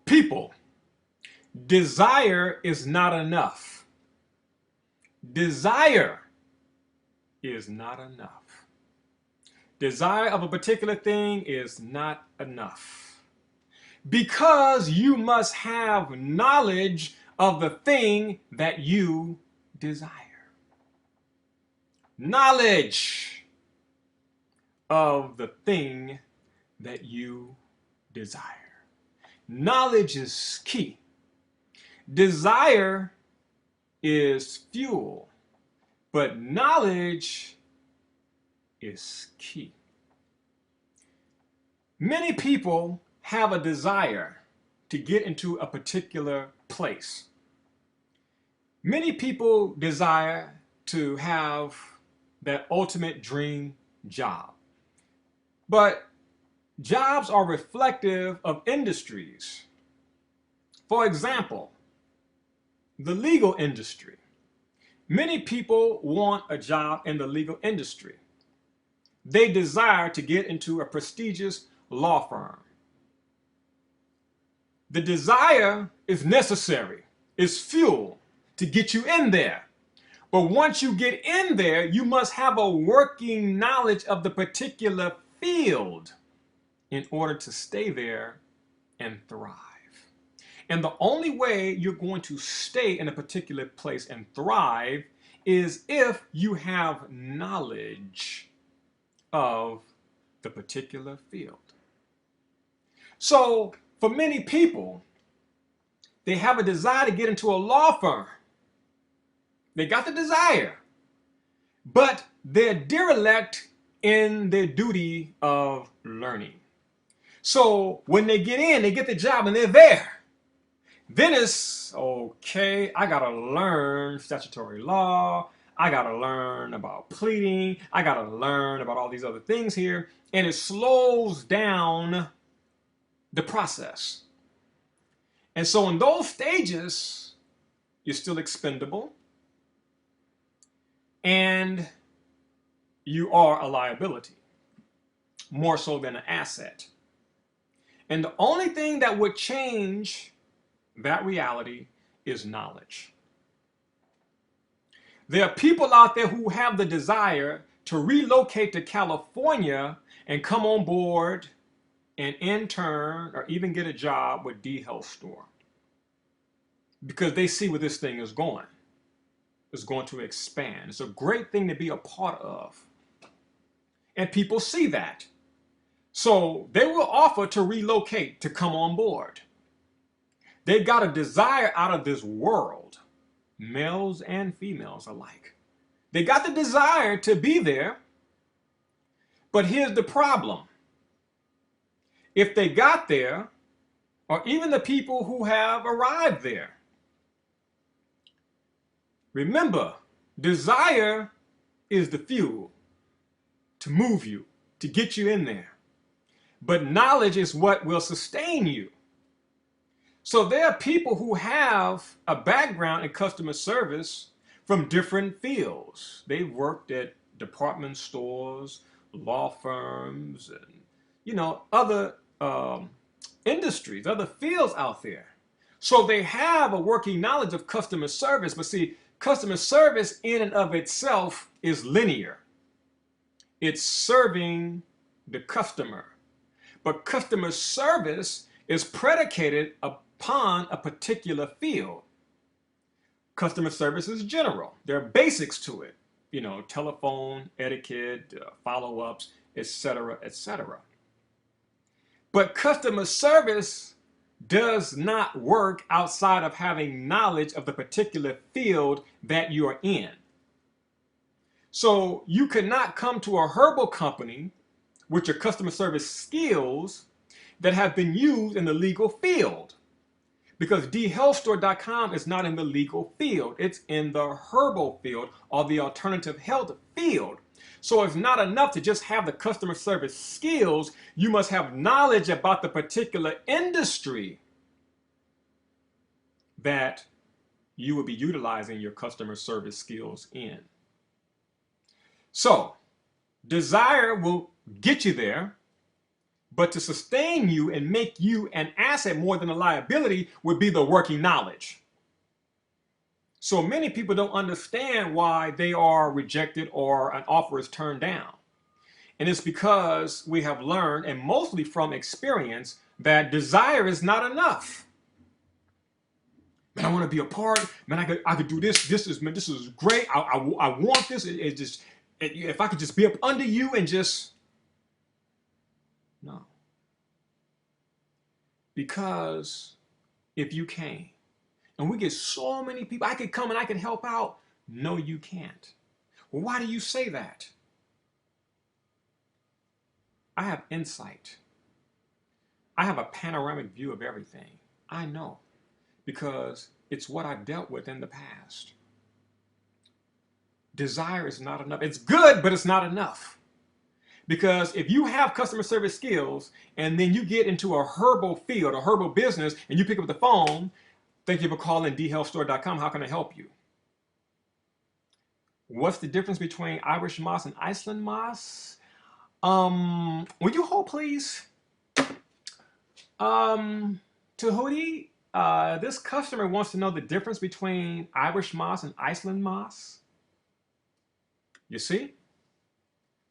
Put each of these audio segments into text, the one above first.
People, desire is not enough. Desire is not enough. Desire of a particular thing is not enough. Because you must have knowledge of the thing that you desire. Knowledge of the thing that you desire. Knowledge is key. Desire is fuel, but knowledge is key. Many people have a desire to get into a particular place. Many people desire to have that ultimate dream job. But jobs are reflective of industries. For example, the legal industry. Many people want a job in the legal industry. They desire to get into a prestigious law firm. The desire is necessary, is fuel to get you in there. But once you get in there, you must have a working knowledge of the particular field in order to stay there and thrive. And the only way you're going to stay in a particular place and thrive is if you have knowledge of the particular field. So for many people, they have a desire to get into a law firm. They got the desire, but they're derelict in their duty of learning. So when they get in, they get the job and they're there. Then it's, okay, I gotta learn statutory law. I gotta learn about pleading. I gotta learn about all these other things here. And it slows down the process. And so in those stages, you're still expendable and you are a liability, more so than an asset. And the only thing that would change that reality is knowledge. There are people out there who have the desire to relocate to California and come on board and intern or even get a job with Health Store because they see where this thing is going. It's going to expand. It's a great thing to be a part of. And people see that. So they will offer to relocate, to come on board. They've got a desire out of this world, males and females alike. They got the desire to be there, but here's the problem. If they got there, or even the people who have arrived there, remember, desire is the fuel to move you, to get you in there. But knowledge is what will sustain you. So there are people who have a background in customer service from different fields. They've worked at department stores, law firms, and other industries, other fields out there. So they have a working knowledge of customer service. But see, customer service in and of itself is linear. It's serving the customer. But customer service is predicated upon a particular field. Customer service is general. There are basics to it. Telephone, etiquette, follow-ups, etc., etc. But customer service does not work outside of having knowledge of the particular field that you are in. So you cannot come to a herbal company with your customer service skills that have been used in the legal field. Because dhealthstore.com is not in the legal field. It's in the herbal field or the alternative health field. So it's not enough to just have the customer service skills. You must have knowledge about the particular industry that you will be utilizing your customer service skills in. So desire will get you there, But to sustain you and make you an asset more than a liability would be the working knowledge. So many people don't understand why they are rejected or an offer is turned down. And it's because we have learned, and mostly from experience, that desire is not enough. Man, I want to be a part. Man, I could do this. This is great. I want this. If I could just be up under you and just no. Because if you came, and we get so many people, I could come and I could help out. No, you can't. Well, why do you say that? I have insight. I have a panoramic view of everything. I know because it's what I've dealt with in the past. Desire is not enough. It's good, but it's not enough. Because if you have customer service skills and then you get into a herbal field, a herbal business, and you pick up the phone, thank you for calling dhealthstore.com. How can I help you? What's the difference between Irish moss and Iceland moss? Will you hold, please? Djehuty, this customer wants to know the difference between Irish moss and Iceland moss. You see?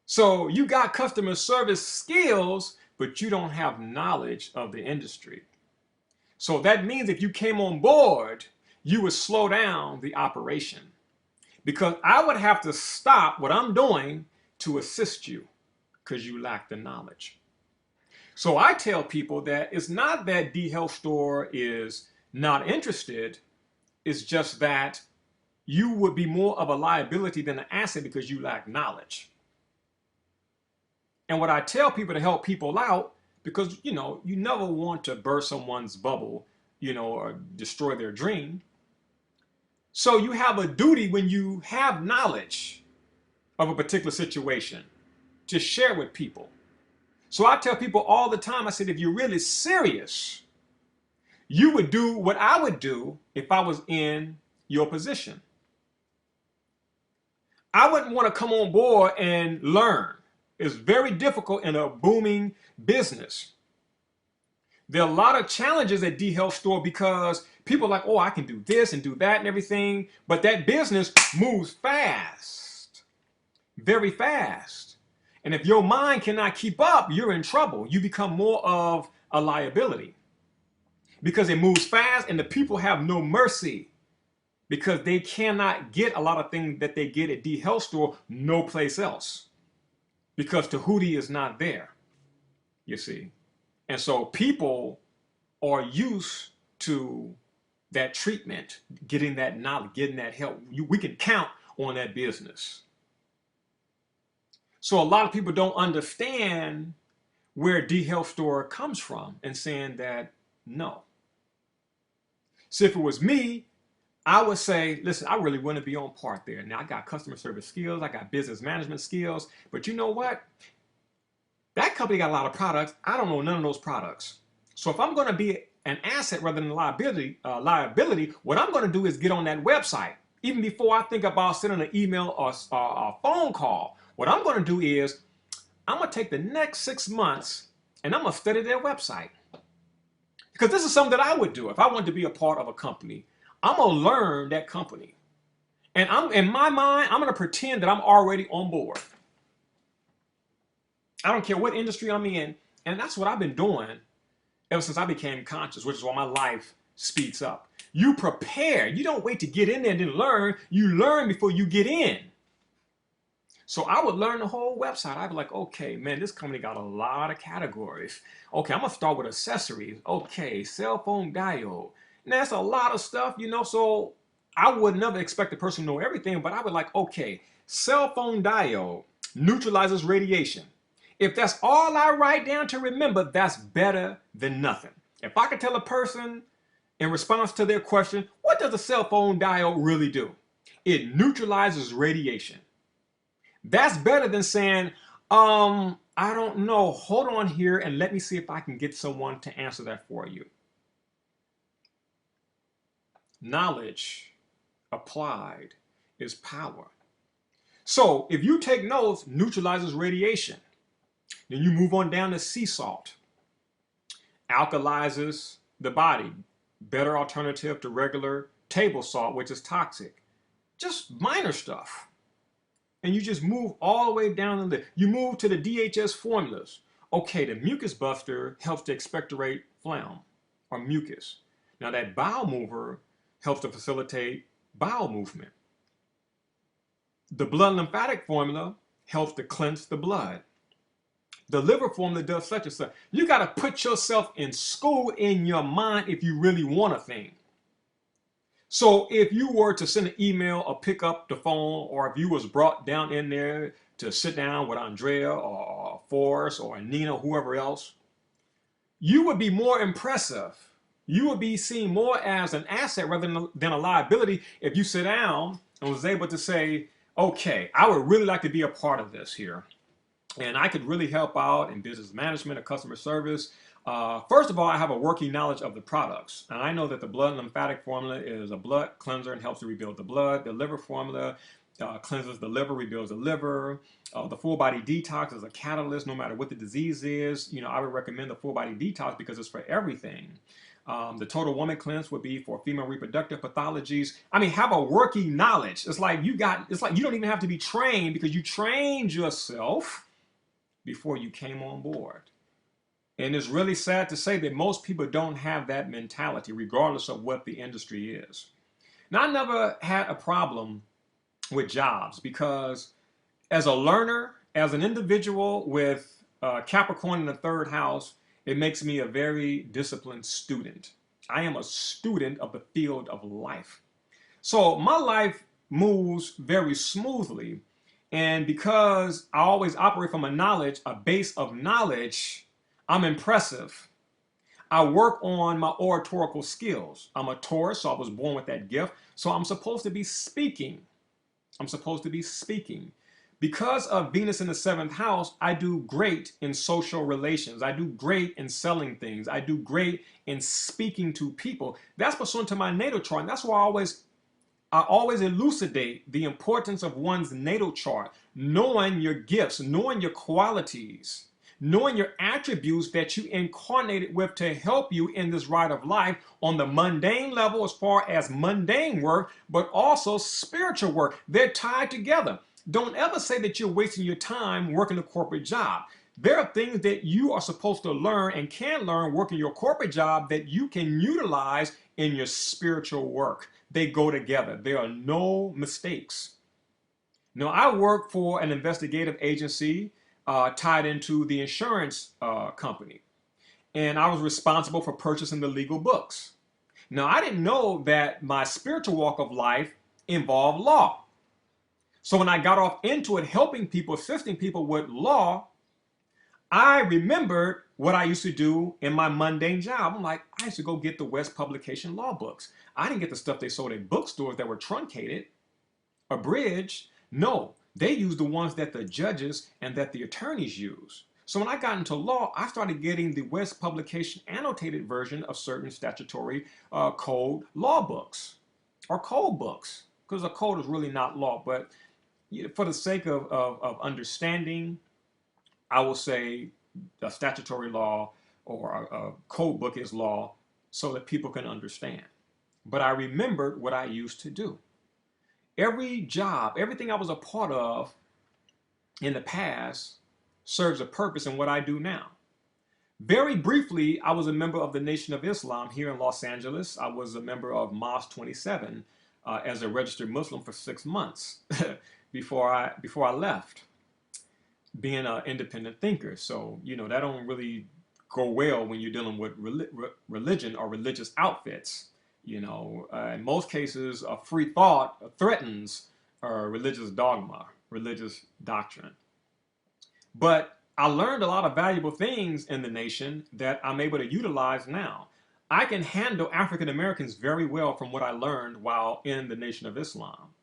So you got customer service skills, but you don't have knowledge of the industry. So that means if you came on board, you would slow down the operation because I would have to stop what I'm doing to assist you because you lack the knowledge. So I tell people that it's not that D Health Store is not interested. It's just that you would be more of a liability than an asset because you lack knowledge. And what I tell people to help people out, because you never want to burst someone's bubble, or destroy their dream. So you have a duty when you have knowledge of a particular situation to share with people. So I tell people all the time, I said, if you're really serious, you would do what I would do if I was in your position. I wouldn't want to come on board and learn. It's very difficult in a booming business. There are a lot of challenges at D Health Store because people are like, oh, I can do this and do that and everything. But that business moves fast, very fast. And if your mind cannot keep up, you're in trouble. You become more of a liability because it moves fast and the people have no mercy because they cannot get a lot of things that they get at D Health Store no place else because Djehuty is not there, you see. And so people are used to that treatment, getting that knowledge, getting that help. We can count on that business. So a lot of people don't understand where D Health Store comes from and saying that no. So if it was me, I would say, listen, I really want to be on part there. Now I got customer service skills, I got business management skills, but you know what? That company got a lot of products. I don't know none of those products. So if I'm going to be an asset rather than a liability, what I'm going to do is get on that website. Even before I think about sending an email or a phone call, what I'm going to do is I'm going to take the next 6 months and I'm going to study their website. Because this is something that I would do if I wanted to be a part of a company. I'm going to learn that company. And in my mind, I'm going to pretend that I'm already on board. I don't care what industry I'm in. And that's what I've been doing ever since I became conscious, which is why my life speeds up. You prepare. You don't wait to get in there and then learn. You learn before you get in. So I would learn the whole website. I'd be like, okay, man, this company got a lot of categories. Okay, I'm going to start with accessories. Okay, cell phone diode. Now, that's a lot of stuff, so I would never expect the person to know everything, but I would like, okay, cell phone diode neutralizes radiation. If that's all I write down to remember, that's better than nothing. If I could tell a person in response to their question, what does a cell phone diode really do? It neutralizes radiation. That's better than saying, I don't know, hold on here and let me see if I can get someone to answer that for you. Knowledge applied is power. So if you take notes, neutralizes radiation. Then you move on down to sea salt. alkalizes the body, better alternative to regular table salt, which is toxic. Just minor stuff. And you just move all the way down the list. You move to the DHS formulas. Okay, the mucus buster helps to expectorate phlegm or mucus. Now that bowel mover helps to facilitate bowel movement. The blood lymphatic formula helps to cleanse the blood. The liver formula does such and such. You got to put yourself in school in your mind if you really want a thing. So if you were to send an email or pick up the phone, or if you was brought down in there to sit down with Andrea or Forrest or Nina, whoever else, you would be more impressive. You would be seen more as an asset rather than a liability if you sit down and was able to say, okay, I would really like to be a part of this here. And I could really help out in business management or customer service. First of all, I have a working knowledge of the products. And I know that the blood lymphatic formula is a blood cleanser and helps to rebuild the blood. The liver formula cleanses the liver, rebuilds the liver. The full body detox is a catalyst no matter what the disease is. You know, I would recommend the full body detox because it's for everything. The total woman cleanse would be for female reproductive pathologies. I mean, have a working knowledge. It's like you don't even have to be trained because you trained yourself before you came on board. And it's really sad to say that most people don't have that mentality, regardless of what the industry is. Now, I never had a problem with jobs because as a learner, as an individual with Capricorn in the third house, it makes me a very disciplined student. I am a student of the field of life. So my life moves very smoothly. And because I always operate from a base of knowledge, I'm impressive. I work on my oratorical skills. I'm a Taurus, so I was born with that gift. So I'm supposed to be speaking. I'm supposed to be speaking. Because of Venus in the seventh house, I do great in social relations. I do great in selling things. I do great in speaking to people. That's pursuant to my natal chart. And that's why I always elucidate the importance of one's natal chart, knowing your gifts, knowing your qualities, knowing your attributes that you incarnated with to help you in this ride of life on the mundane level as far as mundane work, but also spiritual work. They're tied together. Don't ever say that you're wasting your time working a corporate job. There are things that you are supposed to learn and can learn working your corporate job that you can utilize in your spiritual work. They go together. There are no mistakes. Now, I work for an investigative agency tied into the insurance company, and I was responsible for purchasing the legal books. Now, I didn't know that my spiritual walk of life involved law. So when I got off into it, helping people, assisting people with law, I remembered what I used to do in my mundane job. I'm like, I used to go get the West Publication law books. I didn't get the stuff they sold at bookstores that were truncated, abridged. No, they used the ones that the judges and that the attorneys use. So when I got into law, I started getting the West Publication annotated version of certain statutory code law books or code books, because a code is really not law. But for the sake of understanding, I will say a statutory law or a code book is law so that people can understand. But I remembered what I used to do. Every job, everything I was a part of in the past serves a purpose in what I do now. Very briefly, I was a member of the Nation of Islam here in Los Angeles. I was a member of Mosque 27 as a registered Muslim for 6 months before I left, being an independent thinker. So, you know, that don't really go well when you're dealing with religion or religious outfits. You know, in most cases, a free thought threatens religious dogma, religious doctrine. But I learned a lot of valuable things in the nation that I'm able to utilize now. I can handle African Americans very well from what I learned while in the Nation of Islam.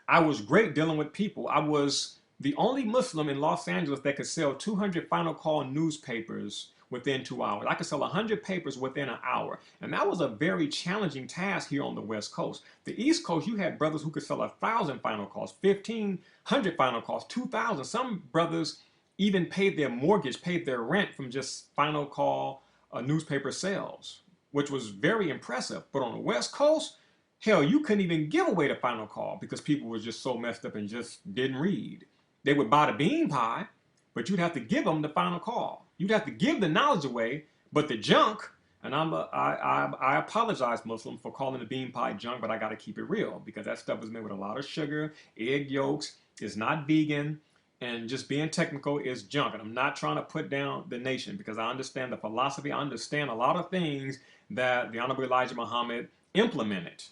I was great dealing with people. I was the only Muslim in Los Angeles that could sell 200 Final Call newspapers within 2 hours. I could sell 100 papers within an hour. And that was a very challenging task here on the West Coast. The East Coast, you had brothers who could sell 1,000 Final Calls, 1,500 Final Calls, 2,000. Some brothers even paid their mortgage, paid their rent from just Final Call newspaper sales, which was very impressive. But on the West Coast, hell, you couldn't even give away the final call because people were just so messed up and just didn't read. They would buy the bean pie, but you'd have to give them the final call. You'd have to give the knowledge away, but the junk, and I apologize, Muslim, for calling the bean pie junk, but I got to keep it real because that stuff is made with a lot of sugar, egg yolks, it's not vegan, and just being technical is junk. And I'm not trying to put down the nation because I understand the philosophy. I understand a lot of things that the Honorable Elijah Muhammad implemented.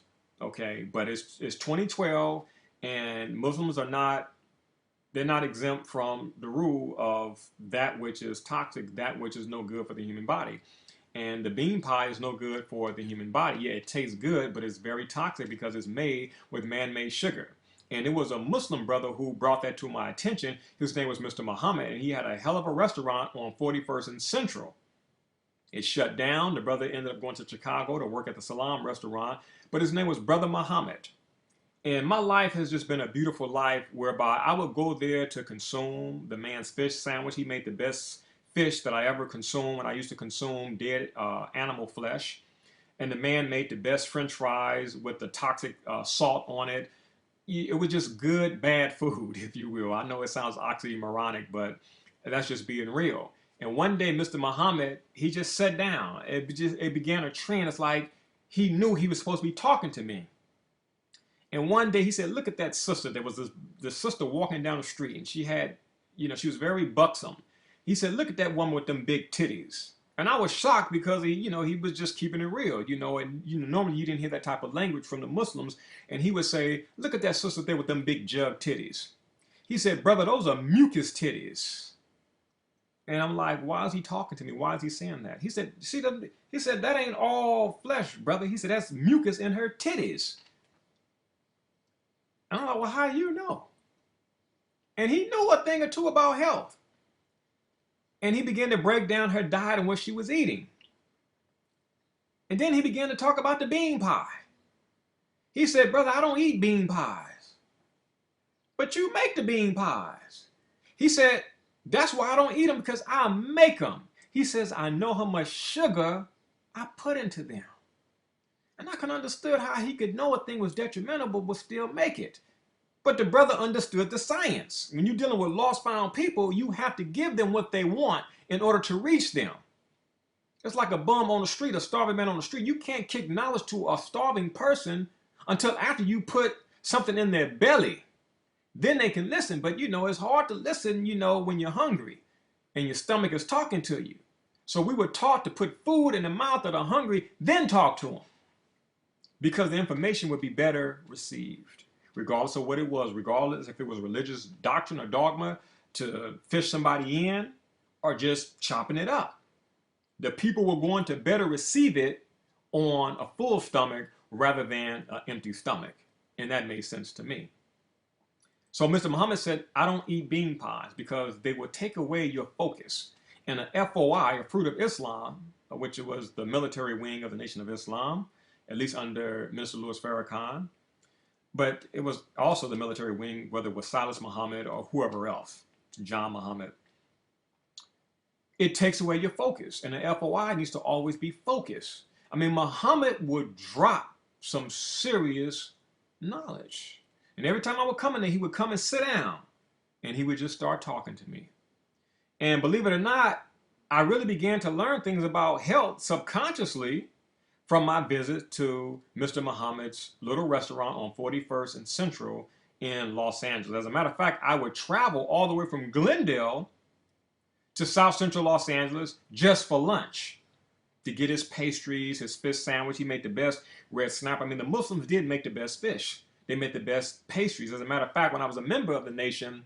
Okay, but it's 2012, and Muslims are not, they're not exempt from the rule of that which is toxic, that which is no good for the human body. And the bean pie is no good for the human body. Yeah, it tastes good, but it's very toxic because it's made with man-made sugar. And it was a Muslim brother who brought that to my attention. His name was Mr. Muhammad, and he had a hell of a restaurant on 41st and Central. It shut down. The brother ended up going to Chicago to work at the Salam restaurant, but his name was Brother Muhammad. And my life has just been a beautiful life whereby I would go there to consume the man's fish sandwich. He made the best fish that I ever consumed when I used to consume dead animal flesh. And the man made the best French fries with the toxic salt on it. It was just good, bad food, if you will. I know it sounds oxymoronic, but that's just being real. And one day, Mr. Muhammad, he just sat down. It began a trend. It's like he knew he was supposed to be talking to me. And one day he said, look at that sister. There was this sister walking down the street, and she had, she was very buxom. He said, look at that woman with them big titties. And I was shocked because he was just keeping it real, and normally you didn't hear that type of language from the Muslims. And he would say, look at that sister there with them big jug titties. He said, brother, those are mucus titties. And I'm like, why is he talking to me? Why is he saying that? He said, he said, that ain't all flesh, brother. He said, that's mucus in her titties. And I'm like, well, how do you know? And he knew a thing or two about health. And he began to break down her diet and what she was eating. And then he began to talk about the bean pie. He said, brother, I don't eat bean pies. But you make the bean pies. He said, that's why I don't eat them, because I make them. He says, I know how much sugar I put into them. And I can understand how he could know a thing was detrimental but would still make it. But the brother understood the science. When you're dealing with lost found people, you have to give them what they want in order to reach them. It's like a bum on the street, a starving man on the street. You can't kick knowledge to a starving person until after you put something in their belly. Then they can listen. But it's hard to listen, when you're hungry and your stomach is talking to you. So we were taught to put food in the mouth of the hungry, then talk to them, because the information would be better received, regardless of what it was, regardless if it was religious doctrine or dogma to fish somebody in or just chopping it up. The people were going to better receive it on a full stomach rather than an empty stomach. And that made sense to me. So Mr. Muhammad said, I don't eat bean pies because they will take away your focus. And a FOI, a Fruit of Islam, which was the military wing of the Nation of Islam, at least under Minister Louis Farrakhan, but it was also the military wing, whether it was Silas Muhammad or whoever else, John Muhammad. It takes away your focus, and the FOI needs to always be focused. I mean, Muhammad would drop some serious knowledge. And every time I would come in there, he would come and sit down, and he would just start talking to me. And believe it or not, I really began to learn things about health subconsciously from my visit to Mr. Muhammad's little restaurant on 41st and Central in Los Angeles. As a matter of fact, I would travel all the way from Glendale to South Central Los Angeles just for lunch to get his pastries, his fish sandwich. He made the best red snapper. I mean, the Muslims did make the best fish. They made the best pastries. As a matter of fact, when I was a member of the nation,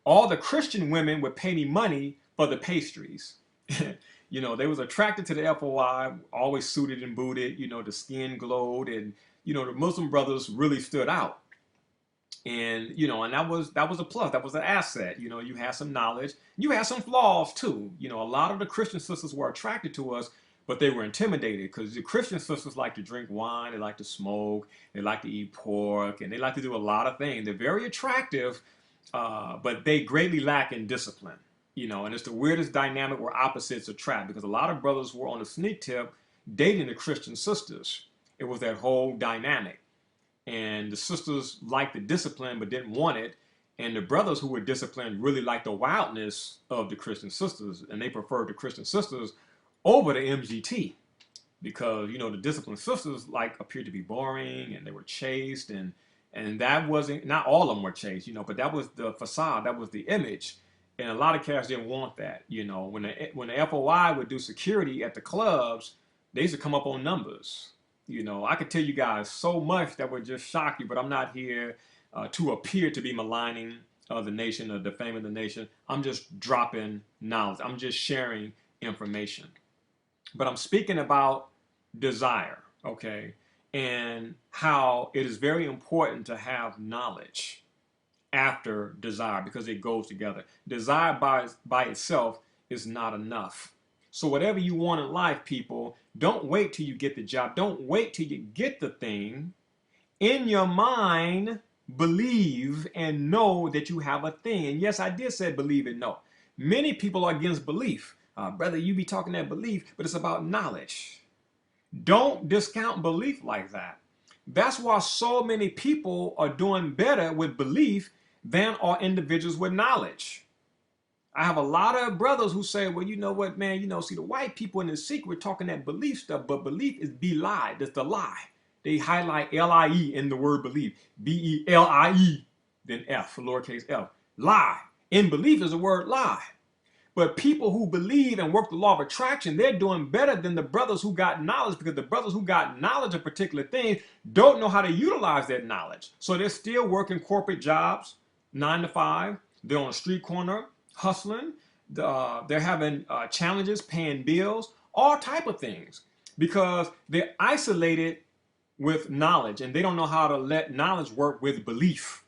all the Christian women would pay me money for the pastries. They was attracted to the FOI, always suited and booted, the skin glowed, and, the Muslim brothers really stood out. And, and that was a plus, that was an asset. You had some knowledge, you had some flaws too. A lot of the Christian sisters were attracted to us, but they were intimidated because the Christian sisters like to drink wine, they like to smoke, they like to eat pork, and they like to do a lot of things. They're very attractive, but they greatly lack in discipline. You know, and it's the weirdest dynamic where opposites attract, because a lot of brothers were on the sneak tip dating the Christian sisters. It was that whole dynamic. And the sisters liked the discipline but didn't want it. And the brothers who were disciplined really liked the wildness of the Christian sisters, and they preferred the Christian sisters over the MGT, because you know the disciplined sisters like appeared to be boring and they were chaste, and that wasn't, not all of them were chaste, you know, but that was the facade, that was the image. And a lot of cats didn't want that. You know, when the FOI would do security at the clubs, they used to come up on numbers. You know, I could tell you guys so much that would just shock you, but I'm not here to appear to be maligning the nation or defaming the nation. I'm just dropping knowledge. I'm just sharing information. But I'm speaking about desire, okay, and how it is very important to have knowledge after desire, because it goes together. Desire by itself is not enough. So whatever you want in life, people, don't wait till you get the job. Don't wait till you get the thing. In your mind, believe and know that you have a thing. And yes, I did say believe and know. Many people are against belief. Brother, you be talking that belief, but it's about knowledge. Don't discount belief like that. That's why so many people are doing better with belief than are individuals with knowledge. I have a lot of brothers who say, well, you know what, man, you know, see, the white people in the secret talking that belief stuff, but belief is be-lied. That's the lie. They highlight L-I-E in the word believe. B-E-L-I-E, then F, lowercase f. Lie. In belief is the word lie. But people who believe and work the law of attraction, they're doing better than the brothers who got knowledge, because the brothers who got knowledge of particular things don't know how to utilize that knowledge. So they're still working corporate jobs, 9 to 5. They're on a street corner hustling. They're having challenges, paying bills, all type of things, because they're isolated with knowledge and they don't know how to let knowledge work with belief.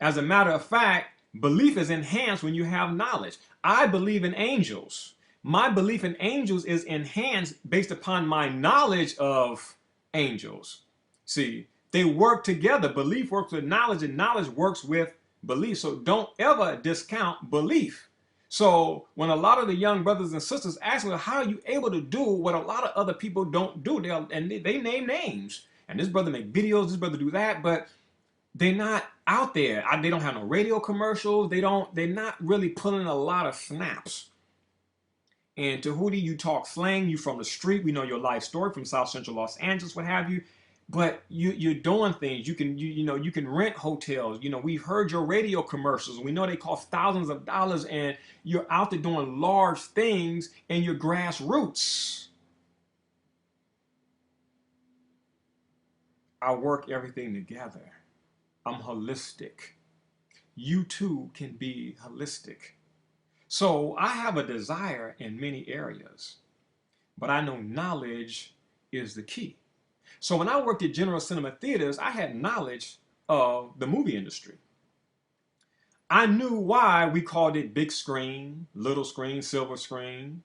As a matter of fact, belief is enhanced when you have knowledge. I believe in angels. My belief in angels is enhanced based upon my knowledge of angels. See, they work together. Belief works with knowledge and knowledge works with belief. So don't ever discount belief. So when a lot of the young brothers and sisters ask me, how are you able to do what a lot of other people don't do? They name names. And this brother make videos, this brother do that, but they're not out there. They don't have no radio commercials. They're not really pulling a lot of snaps. And Djehuty, you talk slang, you from the street, we know your life story from South Central Los Angeles, what have you. But you're doing things. You can rent hotels. You know, we've heard your radio commercials. We know they cost thousands of dollars, and you're out there doing large things in your grassroots. I work everything together. I'm holistic. You too can be holistic. So I have a desire in many areas, but I know knowledge is the key. So when I worked at General Cinema Theaters, I had knowledge of the movie industry. I knew why we called it big screen, little screen, silver screen.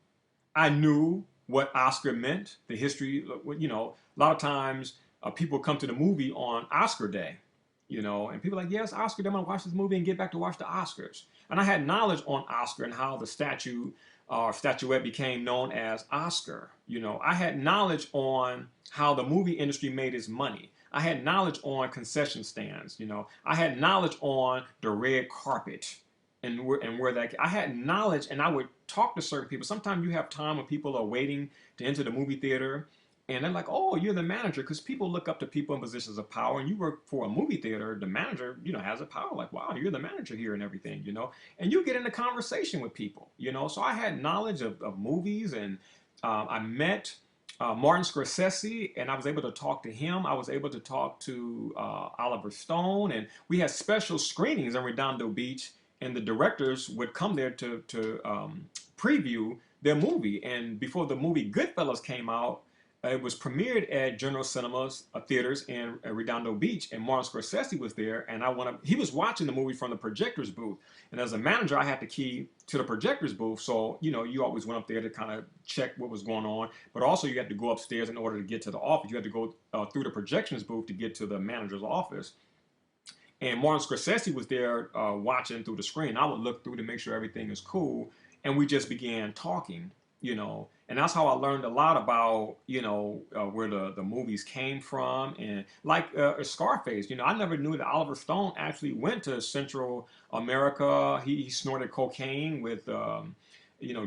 I knew what Oscar meant, the history. You know, a lot of times people come to the movie on Oscar Day, you know, and people are like, yes, Oscar Day, I'm gonna watch this movie and get back to watch the Oscars. And I had knowledge on Oscar and how the statue or statuette became known as Oscar. You know, I had knowledge on how the movie industry made its money. I had knowledge on concession stands. You know, I had knowledge on the red carpet and where that. I had knowledge, and I would talk to certain people. Sometimes you have time when people are waiting to enter the movie theater, and they're like, "Oh, you're the manager," because people look up to people in positions of power. And you work for a movie theater, the manager, you know, has a power. Like, wow, you're the manager here and everything, you know. And you get into conversation with people, you know. So I had knowledge of movies, and I met Martin Scorsese, and I was able to talk to him. I was able to talk to Oliver Stone, and we had special screenings in Redondo Beach, and the directors would come there to preview their movie. And before the movie Goodfellas came out, it was premiered at General Cinemas Theaters in Redondo Beach, and Martin Scorsese was there, and he was watching the movie from the projector's booth. And as a manager, I had the key to the projector's booth, so you know, you always went up there to kind of check what was going on, but also you had to go upstairs in order to get to the office. You had to go through the projections booth to get to the manager's office. And Martin Scorsese was there watching through the screen. I would look through to make sure everything is cool, and we just began talking, and that's how I learned a lot about, where the movies came from, and like Scarface. I never knew that Oliver Stone actually went to Central America. He snorted cocaine with.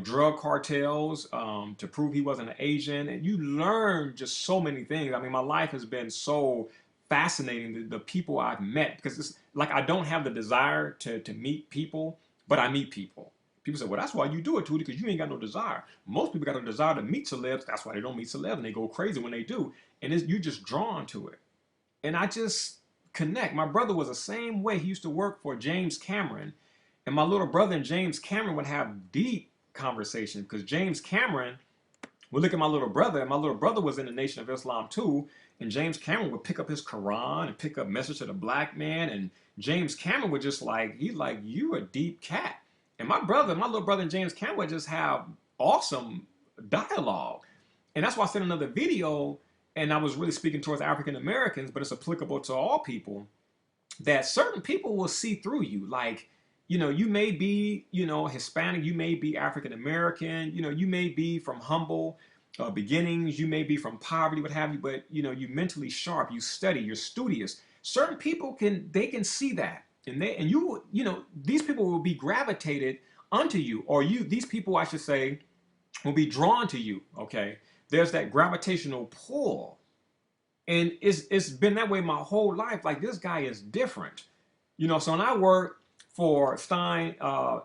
Drug cartels to prove he wasn't an Asian. And you learn just so many things. I mean, my life has been so fascinating, the people I've met, because it's like I don't have the desire to meet people, but I meet people. People say, well, that's why you do it, Tootie, because you ain't got no desire. Most people got a desire to meet celebs. That's why they don't meet celebs, and they go crazy when they do. And you're just drawn to it. And I just connect. My brother was the same way. He used to work for James Cameron. And my little brother and James Cameron would have deep conversations because James Cameron would look at my little brother, and my little brother was in the Nation of Islam too. And James Cameron would pick up his Quran and pick up Message to the Black Man. And James Cameron would just he's like, you a deep cat. And my little brother and James Cameron would just have awesome dialogue. And that's why I sent another video, and I was really speaking towards African Americans, but it's applicable to all people, that certain people will see through you. Like, you may be, Hispanic, you may be African American, you may be from humble beginnings, you may be from poverty, what have you, but you're mentally sharp, you study, you're studious. Certain people can see that, and these people will be gravitated unto you, or these people, I should say, will be drawn to you. Okay, there's that gravitational pull, and it's been that way my whole life. Like, this guy is different, So when I worked for Stein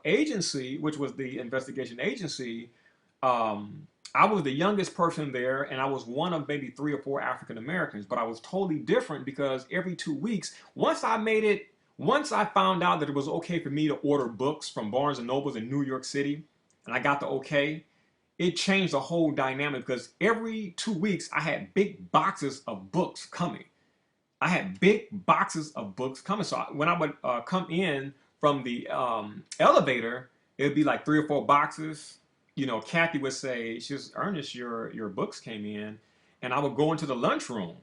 Agency, which was the investigation agency, I was the youngest person there, and I was one of maybe 3 or 4 African Americans, but I was totally different because every 2 weeks, once I found out that it was okay for me to order books from Barnes and Nobles in New York City, and I got the okay, it changed the whole dynamic because every 2 weeks I had big boxes of books coming. I had big boxes of books coming. So when I would come in from the elevator, it would be like 3 or 4 boxes. Kathy would say, she was, Ernest, your books came in. And I would go into the lunchroom,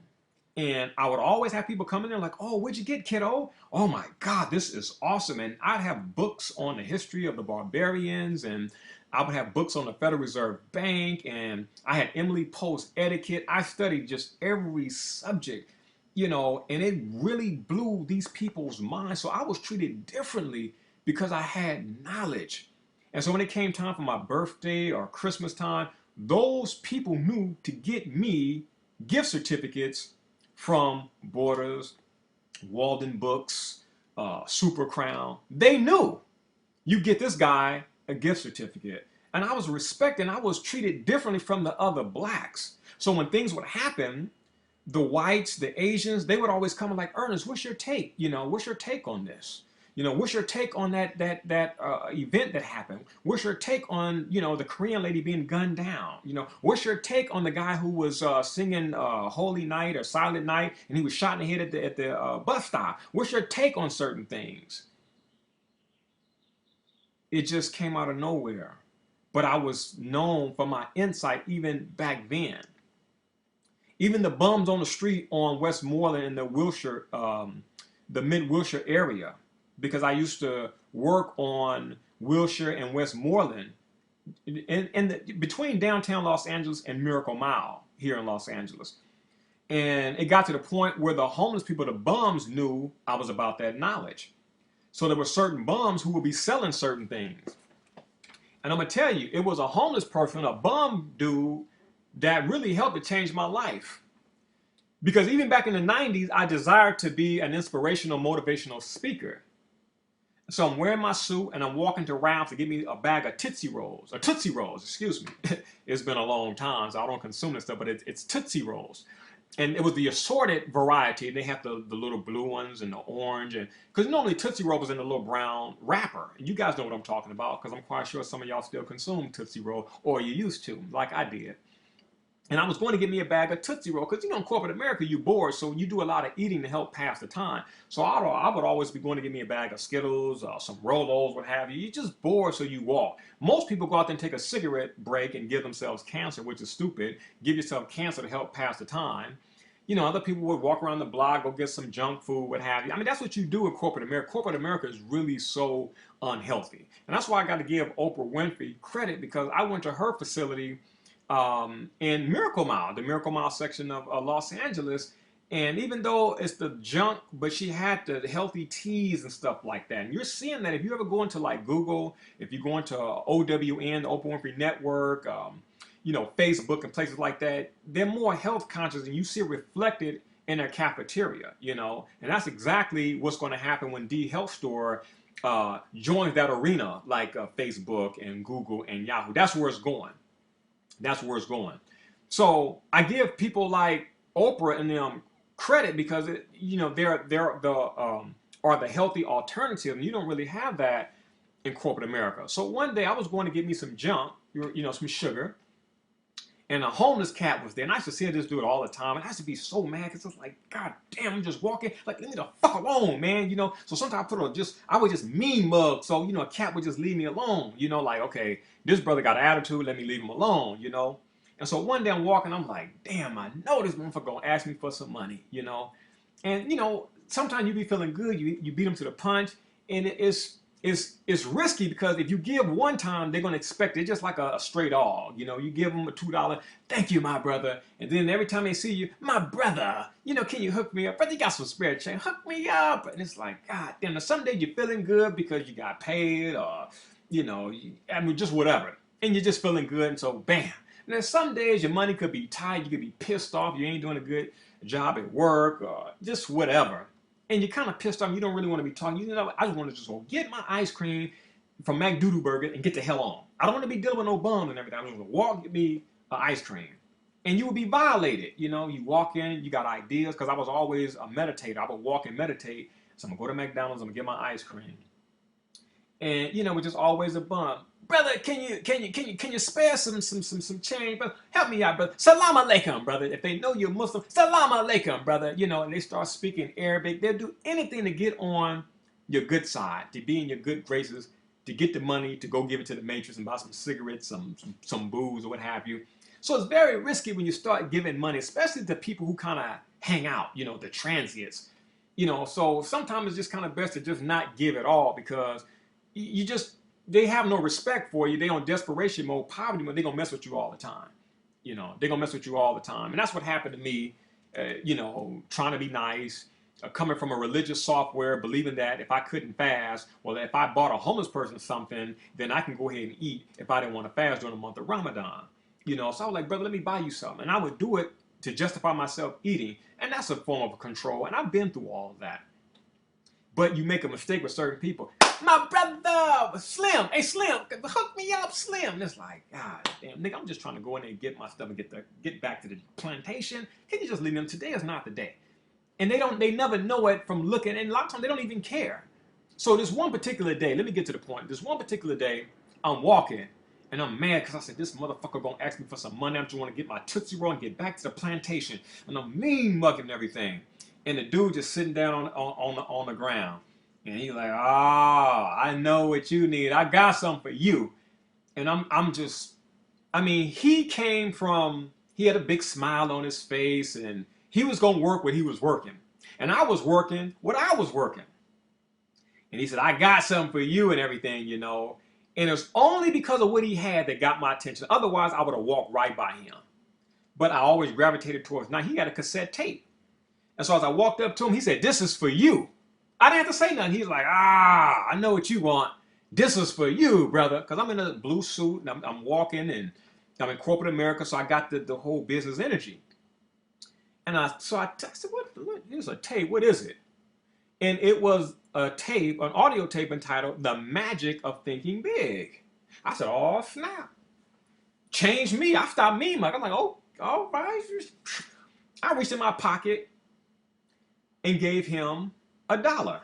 and I would always have people come in there like, oh, what'd you get, kiddo? Oh my God, this is awesome. And I'd have books on the history of the barbarians, and I would have books on the Federal Reserve Bank, and I had Emily Post etiquette. I studied just every subject, and it really blew these people's minds. So I was treated differently because I had knowledge. And so when it came time for my birthday or Christmas time, those people knew to get me gift certificates from Borders, Walden Books, Super Crown. They knew you get this guy a gift certificate. And I was respected, and I was treated differently from the other blacks. So when things would happen, the whites, the Asians, they would always come and like, Ernest, what's your take? What's your take on this? What's your take on that event that happened? What's your take on, the Korean lady being gunned down? What's your take on the guy who was singing Holy Night or Silent Night, and he was shot in the head at the bus stop? What's your take on certain things? It just came out of nowhere. But I was known for my insight even back then. Even the bums on the street on Westmoreland in the Wilshire, the mid-Wilshire area, because I used to work on Wilshire and Westmoreland, between downtown Los Angeles and Miracle Mile here in Los Angeles. And it got to the point where the homeless people, the bums, knew I was about that knowledge. So there were certain bums who would be selling certain things. And I'm going to tell you, it was a homeless person, a bum dude, that really helped to change my life. Because even back in the 90s, I desired to be an inspirational, motivational speaker. So I'm wearing my suit, and I'm walking to Ralph's to get me a bag of Tootsie Rolls, excuse me. It's been a long time, so I don't consume this stuff, but it's Tootsie Rolls. And it was the assorted variety. They have the little blue ones and the orange. And because normally Tootsie Roll was in a little brown wrapper. And you guys know what I'm talking about, because I'm quite sure some of y'all still consume Tootsie Roll, or you used to, like I did. And I was going to get me a bag of Tootsie Roll because, in corporate America, you're bored, so you do a lot of eating to help pass the time. So I would always be going to get me a bag of Skittles, some Rolos, what have you. You're just bored, so you walk. Most people go out there and take a cigarette break and give themselves cancer, which is stupid. Give yourself cancer to help pass the time. You know, other people would walk around the block, go get some junk food, what have you. I mean, that's what you do in corporate America. Corporate America is really so unhealthy. And that's why I got to give Oprah Winfrey credit, because I went to her facility in Miracle Mile, the Miracle Mile section of Los Angeles. And even though it's the junk, but she had the healthy teas and stuff like that. And you're seeing that if you ever go into like Google, if you go into OWN, the Oprah Winfrey Network, you know, Facebook and places like that, they're more health conscious, and you see it reflected in their cafeteria, you know. And that's exactly what's going to happen when D Health Store joins that arena, like Facebook and Google and Yahoo. That's where it's going. That's where it's going. So I give people like Oprah and them credit, because you know, they're are the healthy alternative, and you don't really have that in corporate America. So one day I was going to get me some junk, you know, some sugar, and a homeless cat was there, and I used to see this do it all the time, and I used to be so mad, because it's like, God damn, I'm just walking, like, leave me the fuck alone, man, you know. So sometimes I would just mean mug, so, you know, a cat would just leave me alone, you know, like, okay, this brother got an attitude, let me leave him alone, you know. And so one day I'm walking, I'm like, damn, I know this motherfucker gonna ask me for some money, you know. And, you know, sometimes you be feeling good, you beat them to the punch, and it's risky, because if you give one time, they're gonna expect it, just like a stray dog, you know. You give them a $2, thank you, my brother, and then every time they see you, my brother, you know, can you hook me up? Brother, you got some spare change, hook me up. And it's like, God damn, some days you're feeling good because you got paid, or, you know, I mean, just whatever, and you're just feeling good, and so bam. And then some days your money could be tight, you could be pissed off, you ain't doing a good job at work, or just whatever. And you're kind of pissed off, you don't really want to be talking. You know, I just want to just go get my ice cream from McDoodle Burger and get the hell on. I don't want to be dealing with no bums and everything. I just want to walk, get me an ice cream. And you will be violated. You know, you walk in, you got ideas, because I was always a meditator. I would walk and meditate. So I'm going to go to McDonald's, I'm going to get my ice cream. And, you know, it's just always a bum. Brother, can you spare some change, brother? Help me out, brother. Salam alaikum, brother. If they know you're Muslim, salam alaikum, brother. You know, and they start speaking Arabic. They'll do anything to get on your good side, to be in your good graces, to get the money, to go give it to the matrix and buy some cigarettes, some booze, or what have you. So it's very risky when you start giving money, especially to people who kind of hang out, you know, the transients. You know, so sometimes it's just kind of best to just not give at all, because you just, they have no respect for you. They on desperation mode, poverty mode. They're going to mess with you all the time. You know, they're going to mess with you all the time. And that's what happened to me, you know, trying to be nice, coming from a religious software, believing that if I couldn't fast, well, if I bought a homeless person something, then I can go ahead and eat if I didn't want to fast during the month of Ramadan. You know, so I was like, brother, let me buy you something. And I would do it to justify myself eating. And that's a form of control. And I've been through all of that. But you make a mistake with certain people. My brother, Slim, hey Slim, hook me up, Slim. And it's like, God damn, nigga, I'm just trying to go in there and get my stuff and get back to the plantation. Can you just leave them? Today is not the day. And they never know it from looking, and a lot of times they don't even care. So this one particular day, let me get to the point. This one particular day, I'm walking, and I'm mad because I said, this motherfucker gonna ask me for some money. I just want to get my Tootsie Roll and get back to the plantation. And I'm mean mugging everything. And the dude just sitting down on the ground. And he's like, I know what you need. I got something for you. And I'm just, I mean, he had a big smile on his face, and he was going to work what he was working. And I was working what I was working. And he said, I got something for you and everything, you know. And it was only because of what he had that got my attention. Otherwise, I would have walked right by him. But I always gravitated towards, now he had a cassette tape. And so as I walked up to him, he said, this is for you. I didn't have to say nothing. He was like, I know what you want. This is for you, brother. Because I'm in a blue suit, and I'm walking, and I'm in corporate America, so I got the whole business energy. And I said, what? Here's a tape. What is it? And it was a tape, an audio tape entitled The Magic of Thinking Big. I said, oh, snap. Changed me. I stopped me. I'm like, oh, all right. I reached in my pocket and gave him $1.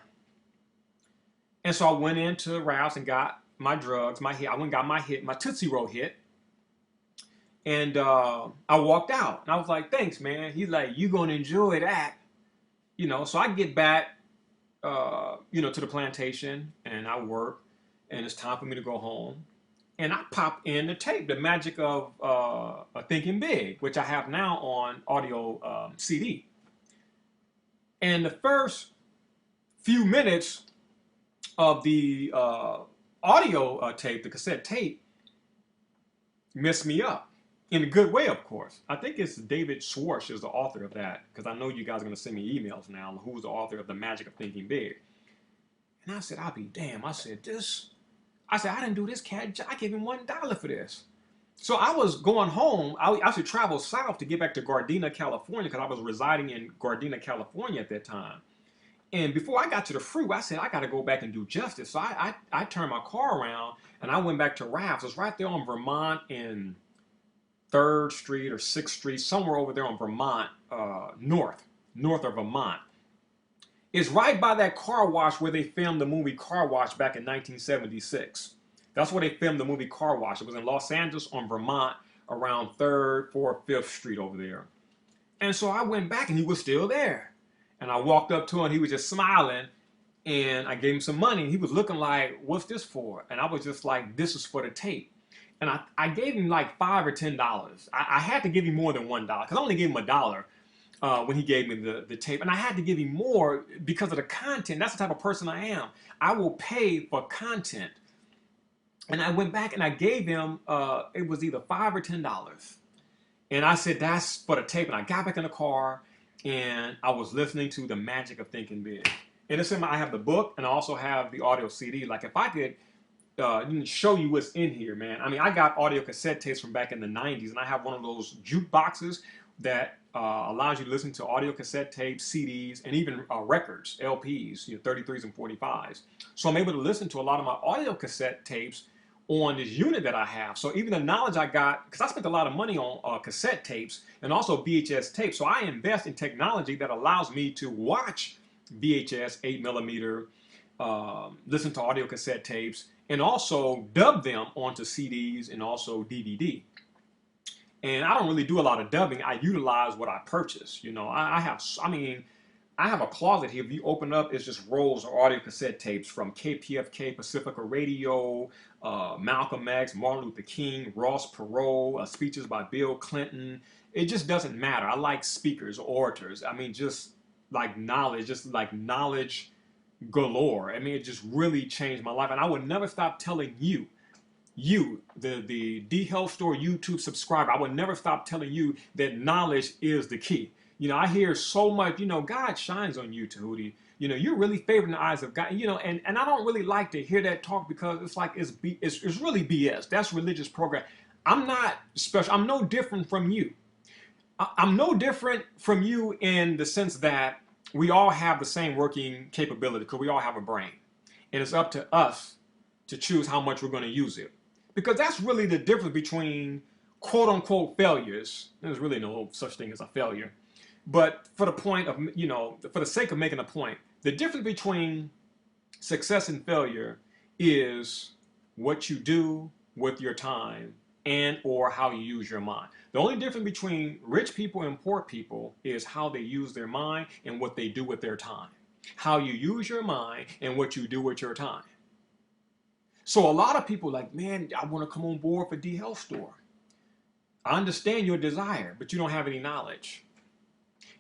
And so I went into Ralph's and got my drugs, my hit. I went and got my Tootsie Roll hit. And I walked out. And I was like, thanks, man. He's like, you going to enjoy that. You know, so I get back, you know, to the plantation, and I work, and it's time for me to go home. and I pop in the tape, The Magic of Thinking Big, which I have now on audio CD. And the first few minutes of the audio tape, the cassette tape, messed me up. In a good way, of course. I think it's David Schwartz is the author of that, because I know you guys are going to send me emails now. Who's the author of The Magic of Thinking Big? And I said, I'll be damned. I said, I didn't do this cat. I gave him $1 for this. So I was going home. I should travel south to get back to Gardena, California, because I was residing in Gardena, California at that time. And before I got to the freeway, I said, I got to go back and do justice. So I turned my car around and I went back to Rafts. It's right there on Vermont and 3rd Street or 6th Street, somewhere over there on Vermont, north of Vermont. It's right by that car wash where they filmed the movie Car Wash back in 1976. That's where they filmed the movie Car Wash. It was in Los Angeles on Vermont around 3rd, 4th, 5th Street over there. And so I went back and he was still there. And I walked up to him, he was just smiling, and I gave him some money. He was looking like, what's this for? And I was just like, this is for the tape. And I gave him like $5 or $10. I had to give him more than $1 because I only gave him $1 when he gave me the tape. And I had to give him more because of the content. That's the type of person I am. I will pay for content. And I went back and I gave him, it was either $5 or $10. And I said, that's for the tape. And I got back in the car and I was listening to The Magic of Thinking Big. And it's I have the book and I also have the audio CD. Like if I could show you what's in here, man. I mean, I got audio cassette tapes from back in the 90s, and I have one of those jukeboxes that allows you to listen to audio cassette tapes, CDs, and even records, LPs, 33s and 45s. So I'm able to listen to a lot of my audio cassette tapes on this unit that I have. So even the knowledge I got, because I spent a lot of money on cassette tapes and also VHS tapes. So I invest in technology that allows me to watch VHS, 8mm, listen to audio cassette tapes, and also dub them onto CDs and also DVD. And I don't really do a lot of dubbing. I utilize what I purchase. I have a closet here. If you open up, it's just rolls of audio cassette tapes from KPFK, Pacifica Radio, Malcolm X, Martin Luther King, Ross Perot, speeches by Bill Clinton. It just doesn't matter. I like speakers, orators. I mean, just like knowledge galore. I mean, it just really changed my life. And I would never stop telling you, the D Health Store YouTube subscriber, I would never stop telling you that knowledge is the key. I hear so much, God shines on you, Djehuty. You're really favored in the eyes of God. And I don't really like to hear that talk because it's like it's really BS. That's religious program. I'm not special. I'm no different from you. I'm no different from you in the sense that we all have the same working capability because we all have a brain. And it's up to us to choose how much we're going to use it. Because that's really the difference between quote unquote failures. There's really no such thing as a failure. But for the point of, for the sake of making a point, the difference between success and failure is what you do with your time and or how you use your mind. The only difference between rich people and poor people is how they use their mind and what they do with their time. How you use your mind and what you do with your time. So a lot of people like, man, I want to come on board for D Health Store. I understand your desire, but you don't have any knowledge.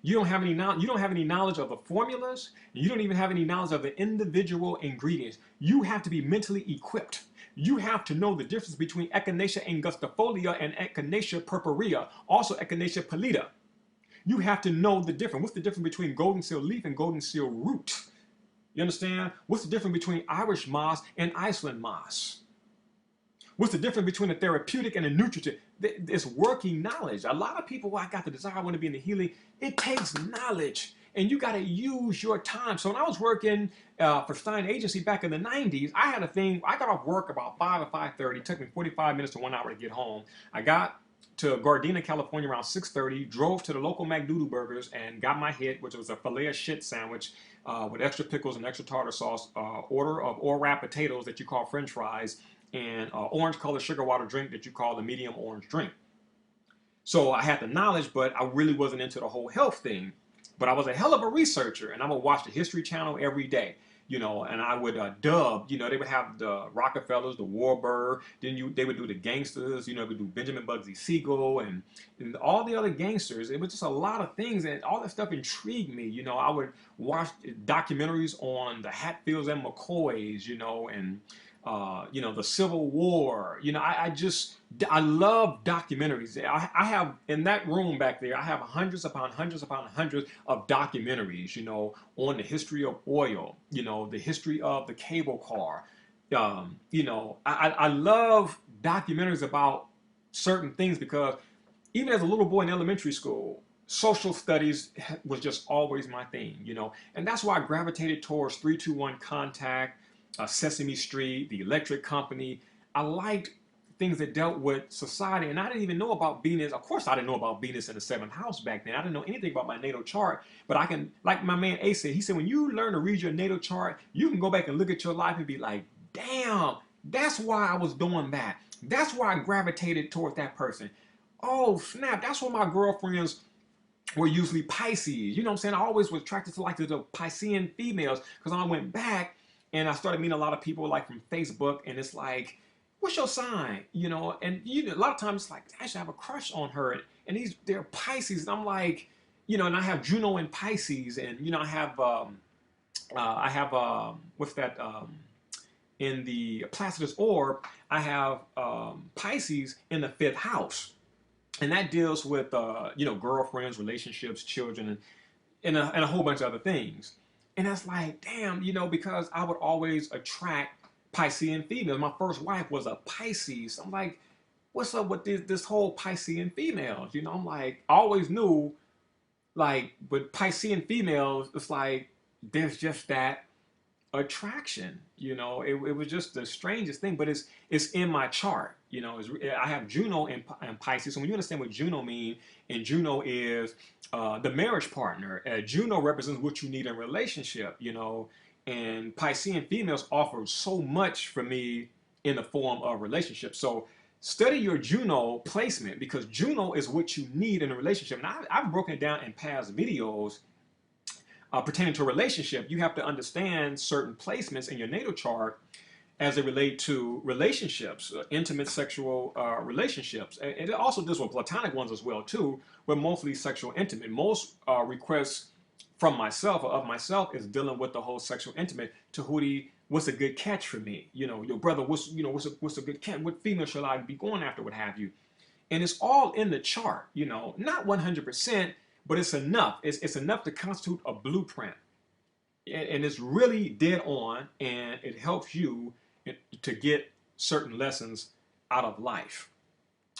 You don't have any knowledge of the formulas. You don't even have any knowledge of the individual ingredients. You have to be mentally equipped. You have to know the difference between Echinacea angustifolia and Echinacea purpurea, also Echinacea pallida. You have to know the difference. What's the difference between golden seal leaf and golden seal root? You understand? What's the difference between Irish moss and Iceland moss? What's the difference between a therapeutic and a nutritive? It's working knowledge. A lot of people, I got the desire, I want to be in the healing. It takes knowledge, and you got to use your time. So when I was working for Stein Agency back in the 90s, I had a thing. I got off work about 5 or 5:30. It took me 45 minutes to 1 hour to get home. I got to Gardena, California around 6:30, drove to the local McDoodle Burgers and got my hit, which was a filet of shit sandwich with extra pickles and extra tartar sauce, order of Orap potatoes that you call French fries, and orange colored sugar water drink that you call the medium orange drink. So I had the knowledge, but I really wasn't into the whole health thing. But I was a hell of a researcher, and I would watch the History Channel every day. you know, and I would dub, you know, they would have the Rockefellers, the Warburg, they would do the gangsters, you know, they would do Benjamin Bugsy Siegel and all the other gangsters. It was just a lot of things, and all that stuff intrigued me. You know, I would watch documentaries on the Hatfields and McCoys, you know, and you know, the Civil War. You know, I love documentaries. I have in that room back there, I have hundreds upon hundreds upon hundreds of documentaries, you know, on the history of oil, you know, the history of the cable car. You know, I love documentaries about certain things because even as a little boy in elementary school, social studies was just always my thing, you know, and that's why I gravitated towards 321 Contact, Sesame Street, The Electric Company. I liked things that dealt with society, and I didn't even know about Venus. Of course, I didn't know about Venus in the seventh house back then. I didn't know anything about my natal chart, but I can, like my man Ace said, he said, when you learn to read your natal chart, you can go back and look at your life and be like, damn, that's why I was doing that. That's why I gravitated towards that person. Oh, snap, that's why my girlfriends were usually Pisces. You know what I'm saying? I always was attracted to like the Piscean females because I went back and I started meeting a lot of people like from Facebook, and it's like, what's your sign? You know, and a lot of times it's like, I should have a crush on her. And they're Pisces. And I'm like, you know, and I have Juno in Pisces, and you know, I have what's that? In the Placidus orb, I have Pisces in the fifth house, and that deals with you know, girlfriends, relationships, children, and a whole bunch of other things. And that's like, damn, you know, because I would always attract Piscean females. My first wife was a Pisces. I'm like, what's up with this whole Piscean females? You know, I'm like, I always knew, like, with Piscean females, it's like, there's just that attraction. You know, it was just the strangest thing, but it's in my chart. You know, I have Juno in Pisces. So when you understand what Juno means, and Juno is the marriage partner. Juno represents what you need in a relationship. You know, and Piscean females offer so much for me in the form of relationships. So study your Juno placement, because Juno is what you need in a relationship. And I've broken it down in past videos pertaining to a relationship. You have to understand certain placements in your natal chart as they relate to relationships, intimate sexual relationships. And it also deals with platonic ones as well too, but mostly sexual intimate. Most requests from myself or of myself is dealing with the whole sexual intimate. Djehuty, what's a good catch for me? You know, your brother, what's a good catch? What female shall I be going after? What have you? And it's all in the chart. You know, not 100%, but it's enough. It's enough to constitute a blueprint, and it's really dead on, and it helps you to get certain lessons out of life.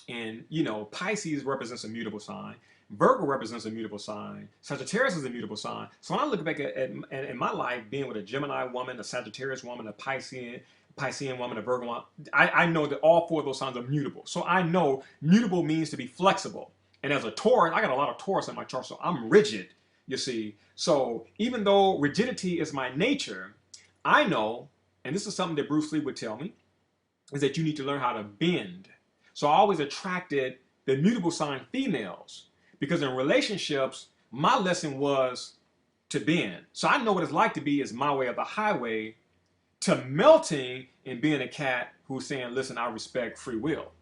And you know, Pisces represents a mutable sign. Virgo represents a mutable sign. Sagittarius is a mutable sign. So when I look back at my life, being with a Gemini woman, a Sagittarius woman, a Piscean woman, a Virgo woman, I know that all four of those signs are mutable. So I know mutable means to be flexible. And as a Taurus, I got a lot of Taurus in my chart, so I'm rigid, you see. So even though rigidity is my nature, I know, and this is something that Bruce Lee would tell me, is that you need to learn how to bend. So I always attracted the mutable sign females, because in relationships, my lesson was to bend. So I know what it's like to be is my way of the highway, to melting and being a cat who's saying, listen, I respect free will.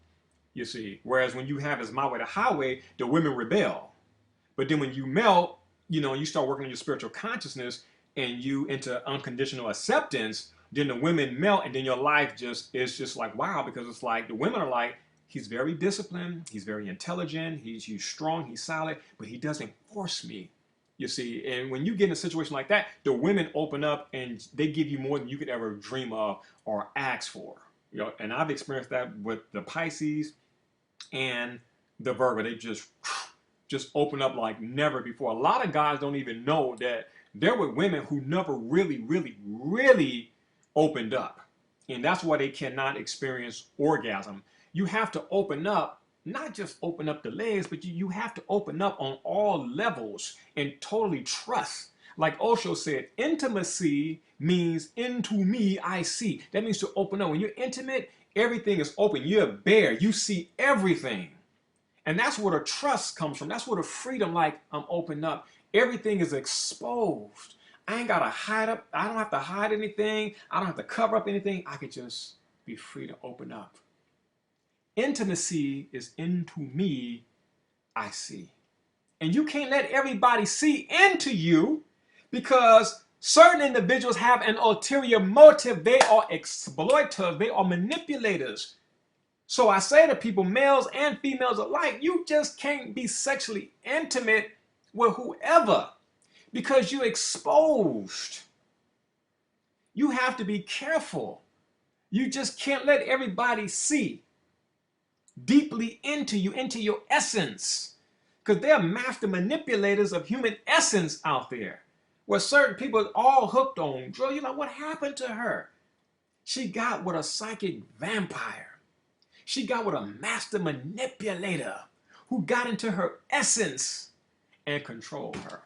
You see, whereas when you have as my way the highway, the women rebel. But then when you melt, you know, you start working on your spiritual consciousness and you into unconditional acceptance, then the women melt, and then your life just is just like, wow, because it's like the women are like, he's very disciplined, he's very intelligent, he's strong, he's solid, but he doesn't force me. You see, and when you get in a situation like that, the women open up and they give you more than you could ever dream of or ask for. You know, and I've experienced that with the Pisces and the Virgo. They just open up like never before. A lot of guys don't even know that there were women who never really opened up, and that's why they cannot experience orgasm. You have to open up, not just open up the legs, but you have to open up on all levels and totally trust. Like Osho said, intimacy means into me I see. That means to open up. When you're intimate, everything is open. You're bare. You see everything. And that's where the trust comes from. That's where the freedom, like, I'm open up. Everything is exposed. I ain't got to hide up. I don't have to hide anything. I don't have to cover up anything. I could just be free to open up. Intimacy is into me, I see. And you can't let everybody see into you because certain individuals have an ulterior motive. They are exploiters. They are manipulators. So I say to people, males and females alike, you just can't be sexually intimate with whoever because you're exposed. You have to be careful. You just can't let everybody see deeply into you, into your essence. Because there are master manipulators of human essence out there where certain people are all hooked on. Girl, you're like, what happened to her? She got with a psychic vampire. She got with a master manipulator who got into her essence and controlled her.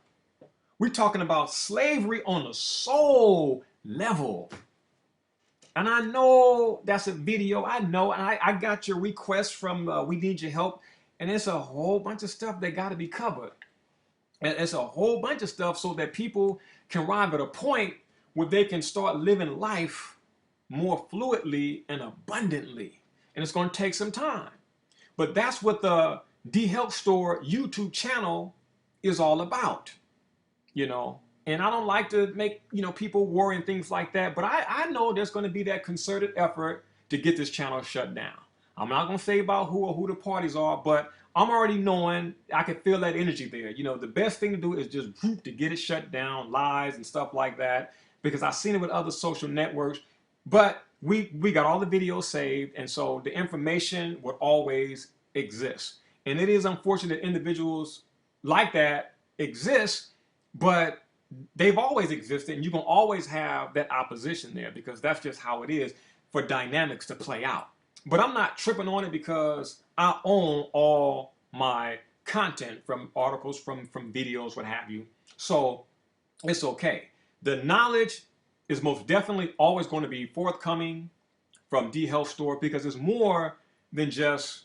We're talking about slavery on the soul level. And I know that's a video. I know. And I got your request from We Need Your Help. And it's a whole bunch of stuff that got to be covered. And it's a whole bunch of stuff so that people can arrive at a point where they can start living life more fluidly and abundantly. And it's going to take some time. But that's what the D-Health Store YouTube channel is all about, you know. And I don't like to make, you know, people worry and things like that. But I know there's going to be that concerted effort to get this channel shut down. I'm not going to say about who the parties are, but I'm already knowing, I can feel that energy there. You know, the best thing to do is just to get it shut down, lies and stuff like that, because I've seen it with other social networks. But we got all the videos saved, and so the information would always exist. And it is unfortunate that individuals like that exist, but they've always existed, and you're going to always have that opposition there because that's just how it is for dynamics to play out. But I'm not tripping on it because I own all my content from articles, from videos, what have you. So it's okay. The knowledge is most definitely always going to be forthcoming from D-Health Store because it's more than just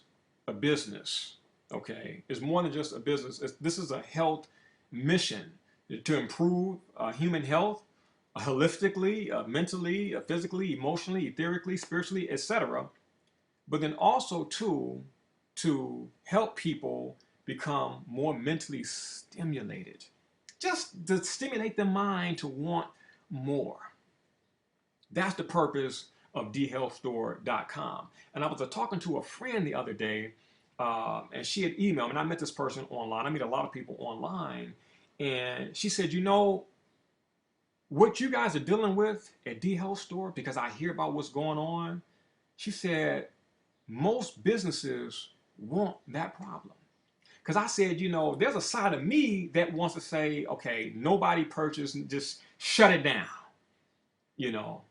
a business, okay? It's more than just a business. This is a health mission to improve human health holistically, mentally, physically, emotionally, etherically, spiritually, etc. But then also too, to help people become more mentally stimulated. Just to stimulate the mind to want more. That's the purpose of dhealthstore.com. And I was talking to a friend the other day, and she had emailed me, and I met this person online. I meet a lot of people online. And she said, you know, what you guys are dealing with at D-Health Store, because I hear about what's going on, she said, most businesses want that problem. Because I said, you know, there's a side of me that wants to say, okay, nobody purchase and just shut it down, you know.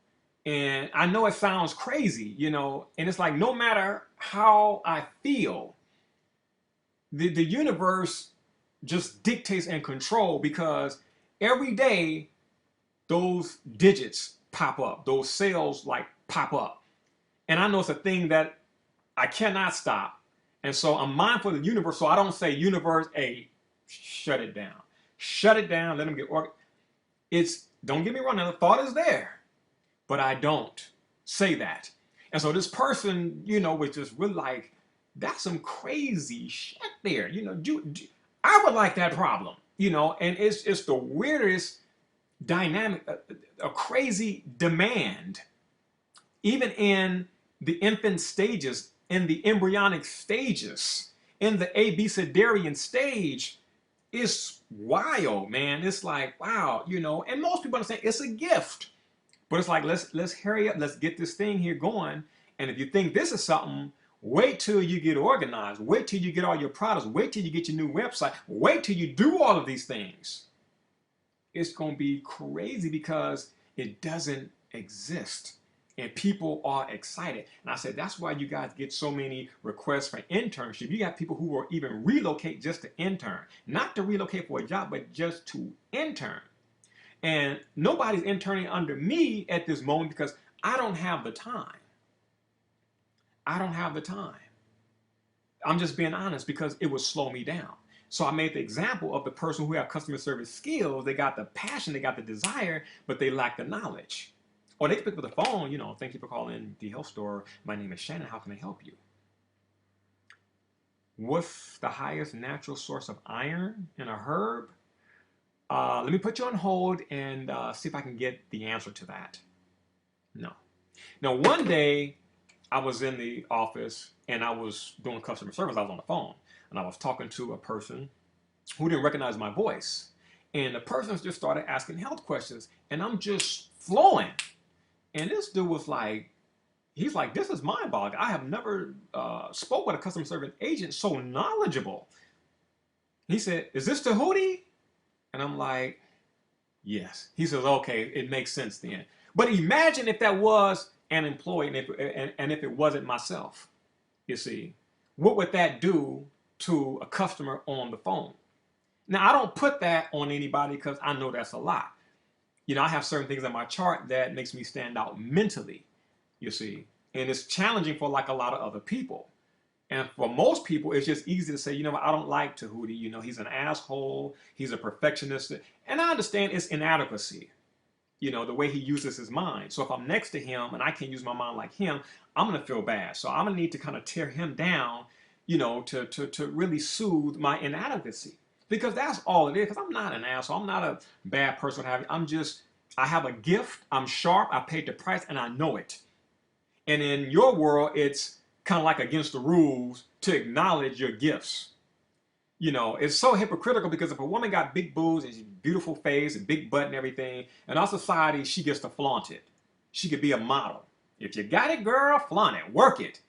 And I know it sounds crazy, you know, and it's like no matter how I feel, the universe just dictates and control because every day those digits pop up, those sales like pop up. And I know it's a thing that I cannot stop. And so I'm mindful of the universe. So I don't say, universe, hey, shut it down. Shut it down. Let them get organized. It's, don't get me wrong, the thought is there. But I don't say that. And so this person, you know, was just really like, that's some crazy shit there. You know, I would like that problem, you know, and it's the weirdest dynamic, a crazy demand, even in the infant stages, in the embryonic stages, in the abecedarian stage. It's wild, man. It's like, wow, you know, and most people understand it's a gift. But it's like, let's hurry up, let's get this thing here going. And if you think this is something, wait till you get organized. Wait till you get all your products. Wait till you get your new website. Wait till you do all of these things. It's going to be crazy because it doesn't exist. And people are excited. And I said, that's why you guys get so many requests for internship. You got people who will even relocate just to intern. Not to relocate for a job, but just to intern. And nobody's interning under me at this moment because I don't have the time. I don't have the time. I'm just being honest because it would slow me down. So I made the example of the person who had customer service skills. They got the passion, they got the desire, but they lack the knowledge. Or they can pick up the phone, you know, thank you for calling the health store. My name is Shannon. How can I help you? What's the highest natural source of iron in a herb? Let me put you on hold and see if I can get the answer to that. No. Now, one day I was in the office and I was doing customer service. I was on the phone and I was talking to a person who didn't recognize my voice. And the person just started asking health questions and I'm just flowing. And this dude was like, he's like, this is mind-boggling. I have never spoke with a customer service agent so knowledgeable. He said, is this Djehuty? And I'm like, yes. He says, okay, it makes sense then. But imagine if that was an employee and if it wasn't myself, you see. What would that do to a customer on the phone? Now, I don't put that on anybody because I know that's a lot. You know, I have certain things on my chart that makes me stand out mentally, you see. And it's challenging for like a lot of other people. And for most people, it's just easy to say, you know, I don't like Djehuty. You know, he's an asshole. He's a perfectionist. And I understand it's inadequacy, you know, the way he uses his mind. So if I'm next to him and I can't use my mind like him, I'm going to feel bad. So I'm going to need to kind of tear him down, you know, to really soothe my inadequacy. Because that's all it is. Because I'm not an asshole. I'm not a bad person. I'm just, I have a gift. I'm sharp. I paid the price and I know it. And in your world, it's kind of like against the rules to acknowledge your gifts. You know, it's so hypocritical because if a woman got big boobs and beautiful face and big butt and everything, in our society, she gets to flaunt it. She could be a model. If you got it, girl, flaunt it, work it.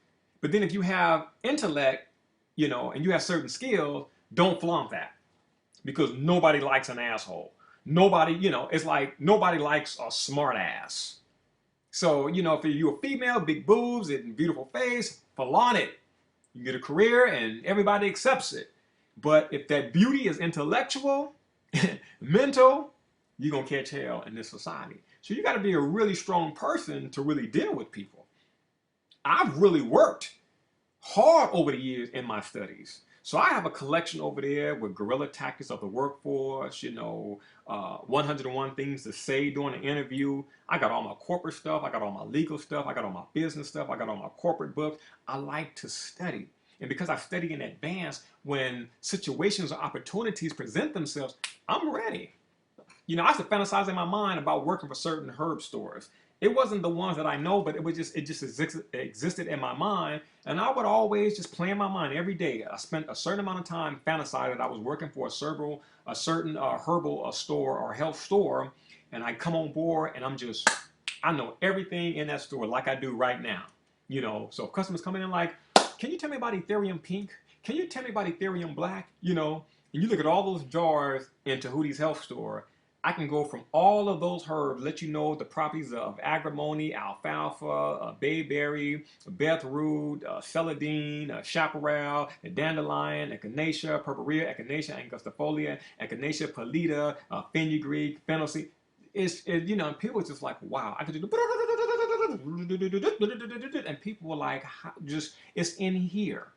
But then if you have intellect, you know, and you have certain skills, don't flaunt that. Because nobody likes an asshole. Nobody, you know, it's like nobody likes a smart ass. So, you know, if you're a female, big boobs and beautiful face, flaunt it. You get a career and everybody accepts it. But if that beauty is intellectual, mental, you're going to catch hell in this society. So you got to be a really strong person to really deal with people. I've really worked hard over the years in my studies. So I have a collection over there with guerrilla tactics of the workforce, you know, 101 things to say during an interview. I got all my corporate stuff. I got all my legal stuff. I got all my business stuff. I got all my corporate books. I like to study. And because I study in advance, when situations or opportunities present themselves, I'm ready. You know, I used to fantasize in my mind about working for certain herb stores. It wasn't the ones that I know, but it just existed in my mind. And I would always just play in my mind every day. I spent a certain amount of time fantasizing that I was working for a certain herbal store or health store. And I come on board and I know everything in that store like I do right now. You know, so if customers come in like, can you tell me about Ethereum Pink? Can you tell me about Ethereum Black? You know, and you look at all those jars in Djehuti's health store. I can go from all of those herbs, let you know the properties of agrimony, alfalfa, bayberry, beetroot, celandine, chaparral, dandelion, echinacea, purpurea, echinacea angustifolia, echinacea pallida, fenugreek, fennel-seed. You know, people are just like, wow, I could do and people were like, just, it's in here.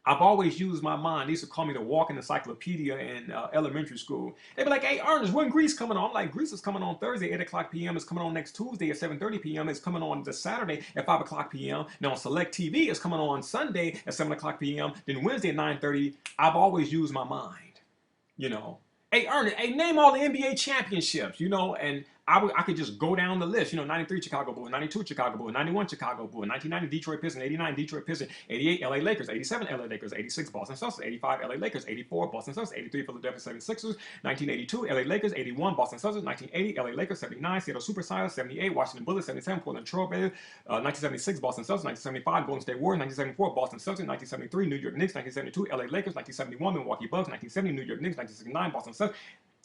I've always used my mind. They used to call me the walking encyclopedia in elementary school. They'd be like, hey, Ernest, when Grease coming on? I'm like, Grease is coming on Thursday, 8 o'clock p.m. It's coming on next Tuesday at 7:30 p.m. It's coming on this Saturday at 5 o'clock p.m. Now on Select TV, it's coming on Sunday at 7 o'clock p.m. Then Wednesday at 9:30. I've always used my mind, you know. Hey, Ernest, hey, name all the NBA championships, you know, and I could just go down the list, you know, 93 Chicago Bulls, 92 Chicago Bulls, 91 Chicago Bulls, 1990 Detroit Pistons, 89 Detroit Pistons, 88 LA Lakers, 87 LA Lakers, 86 Boston Celtics, 85 LA Lakers, 84 Boston Celtics, 83 Philadelphia 76ers, 1982 LA Lakers, 81 Boston Celtics, 1980 LA Lakers, 79 Seattle Supersonics, 78 Washington Bullets, 77 Portland Trail Blazers, 1976 Boston Celtics, 1975 Golden State Warriors, 1974 Boston Celtics, 1973 New York Knicks, 1972 LA Lakers, 1971 Milwaukee Bucks, 1970 New York Knicks, 1969 Boston Celtics.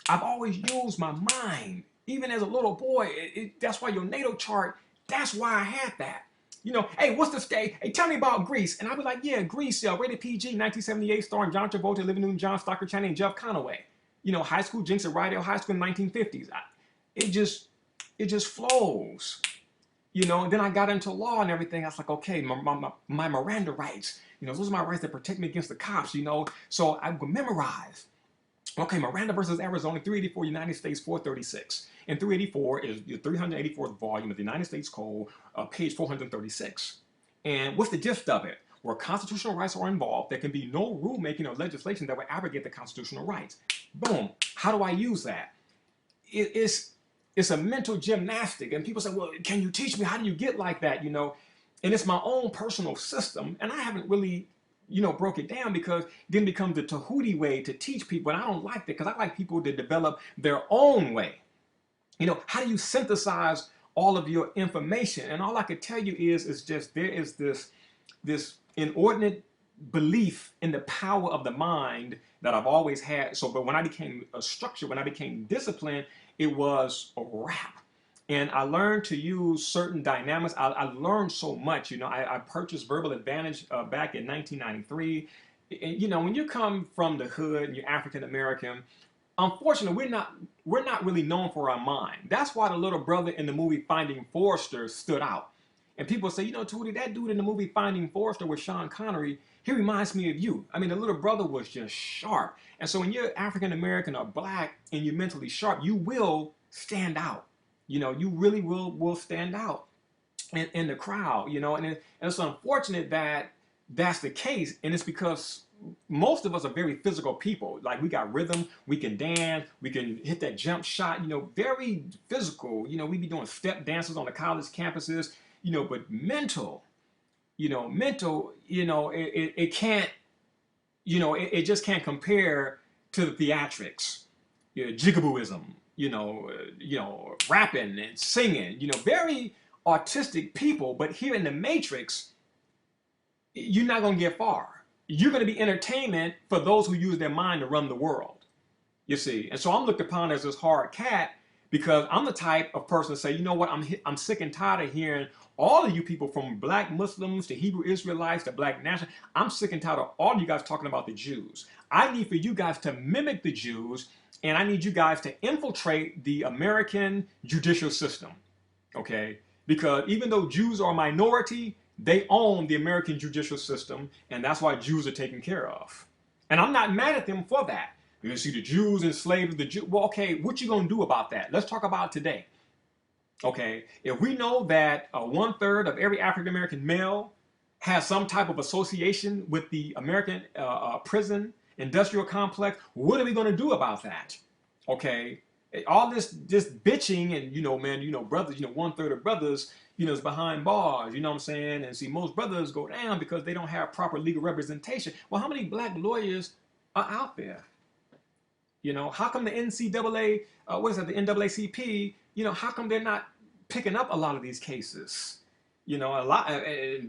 I've always used my mind. Even as a little boy, that's why your natal chart, that's why I had that. You know, hey, what's the state? Hey, tell me about Grease. And I'd be like, yeah, Grease, rated PG, 1978, starring John Travolta, Olivia Newton-John, Stockard Channing, and Jeff Conaway. You know, high school jinx at Rydell High School in the 1950s. It just flows. You know, and then I got into law and everything. I was like, okay, my Miranda rights, you know, those are my rights that protect me against the cops, you know. So I would memorize. Okay, Miranda versus Arizona, 384, United States 436. And 384 is the 384th volume of the United States Code, page 436. And what's the gist of it? Where constitutional rights are involved, there can be no rulemaking or legislation that would abrogate the constitutional rights. Boom. How do I use that? It's a mental gymnastic. And people say, well, can you teach me? How do you get like that? You know, and it's my own personal system. And I haven't really, you know, broke it down because it then becomes the Djehuty way to teach people. And I don't like that because I like people to develop their own way. You know, how do you synthesize all of your information? And all I could tell you is just there is this inordinate belief in the power of the mind that I've always had. So, but when I became a structure, when I became disciplined, it was a wrap. And I learned to use certain dynamics. I learned so much. You know, I purchased Verbal Advantage back in 1993. And, you know, when you come from the hood and you're African American, unfortunately, we're not really known for our mind. That's why the little brother in the movie Finding Forrester stood out. And people say, you know, Djehuty, that dude in the movie Finding Forrester with Sean Connery, he reminds me of you. I mean, the little brother was just sharp. And so when you're African American or black and you're mentally sharp, you will stand out. You know, you really will stand out in the crowd, you know. And it's unfortunate that that's the case. And it's because most of us are very physical people. Like, we got rhythm, we can dance, we can hit that jump shot, you know, very physical. You know, we be doing step dances on the college campuses, you know, but mental, you know, it can't, you know, it just can't compare to the theatrics, you know, jigabooism, you know, rapping and singing, you know, very artistic people. But here in the Matrix, you're not going to get far. You're going to be entertainment for those who use their mind to run the world, you see. And so I'm looked upon as this hard cat because I'm the type of person to say, you know what, I'm sick and tired of hearing all of you people, from black Muslims to Hebrew Israelites to black nationalists. I'm sick and tired of all of you guys talking about the Jews. I need for you guys to mimic the Jews, and I need you guys to infiltrate the American judicial system, okay? Because even though Jews are a minority, they own the American judicial system, and that's why Jews are taken care of. And I'm not mad at them for that. You see, the Jews enslaved the Jews. Well, okay, what you gonna do about that? Let's talk about today. Okay, if we know that 1/3 of every African American male has some type of association with the American prison industrial complex, what are we going to do about that? Okay, all this bitching and, you know, man, you know, brothers, you know, 1/3 of brothers, you know, is behind bars. You know what I'm saying? And see, most brothers go down because they don't have proper legal representation. Well, how many black lawyers are out there? You know, how come the NCAA, what is that, the NAACP, you know, how come they're not picking up a lot of these cases? You know, a lot,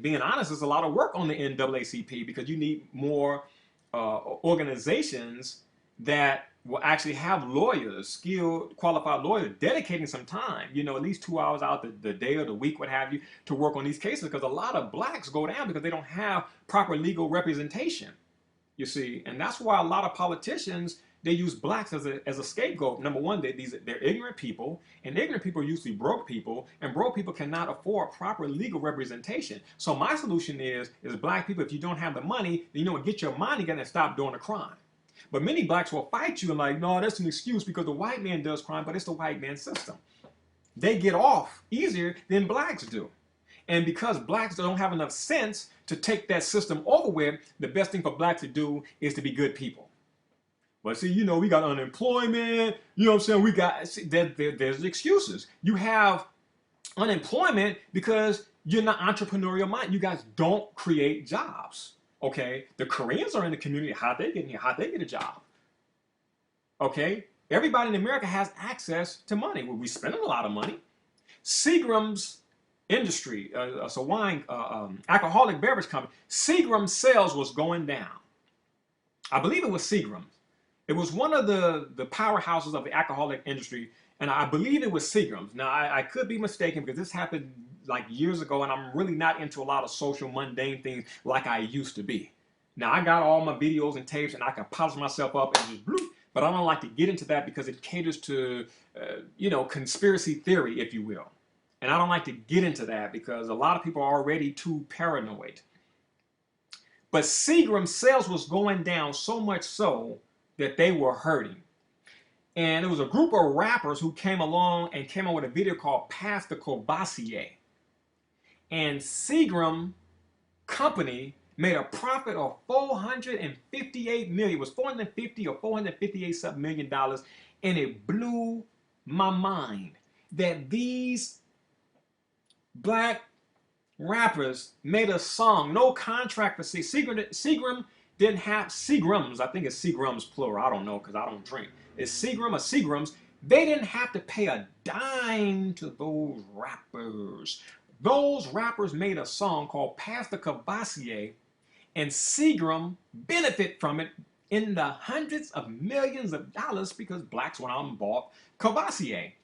being honest, there's a lot of work on the NAACP because you need more organizations that will actually have lawyers, skilled, qualified lawyers, dedicating some time, you know, at least 2 hours out the day or the week, what have you, to work on these cases, because a lot of blacks go down because they don't have proper legal representation, you see. And that's why a lot of politicians, they use blacks as a scapegoat. Number one, they're ignorant people, and ignorant people are usually broke people, and broke people cannot afford proper legal representation. So my solution is black people, if you don't have the money, you know what, get your money together and stop doing the crime. But many blacks will fight you and like, no, that's an excuse because the white man does crime, but it's the white man's system. They get off easier than blacks do. And because blacks don't have enough sense to take that system over with, the best thing for blacks to do is to be good people. But see, you know, we got unemployment, you know what I'm saying? We got, see, there's excuses. You have unemployment because you're not entrepreneurial minded. You guys don't create jobs, okay? The Koreans are in the community. How'd they get in here? How'd they get a job? Okay? Everybody in America has access to money. Well, we spend a lot of money. Seagram's industry, so wine, alcoholic beverage company, Seagram's sales was going down. I believe it was Seagram's. It was one of the powerhouses of the alcoholic industry, and I believe it was Seagram's. Now, I could be mistaken because this happened like years ago, and I'm really not into a lot of social mundane things like I used to be. Now, I got all my videos and tapes, and I can polish myself up and just bloop, but I don't like to get into that because it caters to, you know, conspiracy theory, if you will. And I don't like to get into that because a lot of people are already too paranoid. But Seagram's sales was going down so much so that they were hurting. And there was a group of rappers who came along and came out with a video called Pass the Courvoisier. And Seagram company made a profit of 458 million. It was 450 or 458 something million dollars. And it blew my mind that these black rappers made a song, no contract for Seagram didn't have Seagrams. I think it's Seagrams plural. I don't know because I don't drink. It's Seagram or Seagrams. They didn't have to pay a dime to those rappers. Those rappers made a song called Pass the Courvoisier, and Seagram benefit from it in the hundreds of millions of dollars because blacks went out and bought Courvoisier.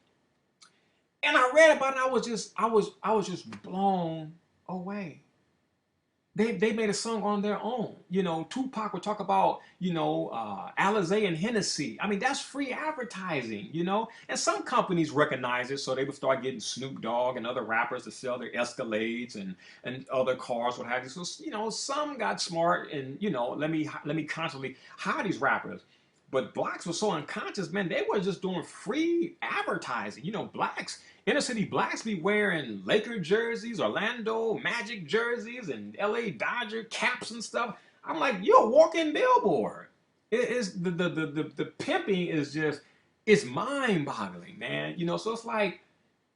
And I read about it. I was just blown away. They made a song on their own. You know, Tupac would talk about, you know, Alizé and Hennessy. I mean, that's free advertising, you know. And some companies recognize it, so they would start getting Snoop Dogg and other rappers to sell their Escalades and other cars, what have you. So, you know, some got smart and, you know, let me constantly hire these rappers. But blacks were so unconscious, man, they were just doing free advertising. You know, blacks, inner city blacks be wearing Laker jerseys, Orlando Magic jerseys, and LA Dodger caps and stuff. I'm like, you're a walking billboard. It is the pimping is just, it's mind boggling, man. You know, so it's like,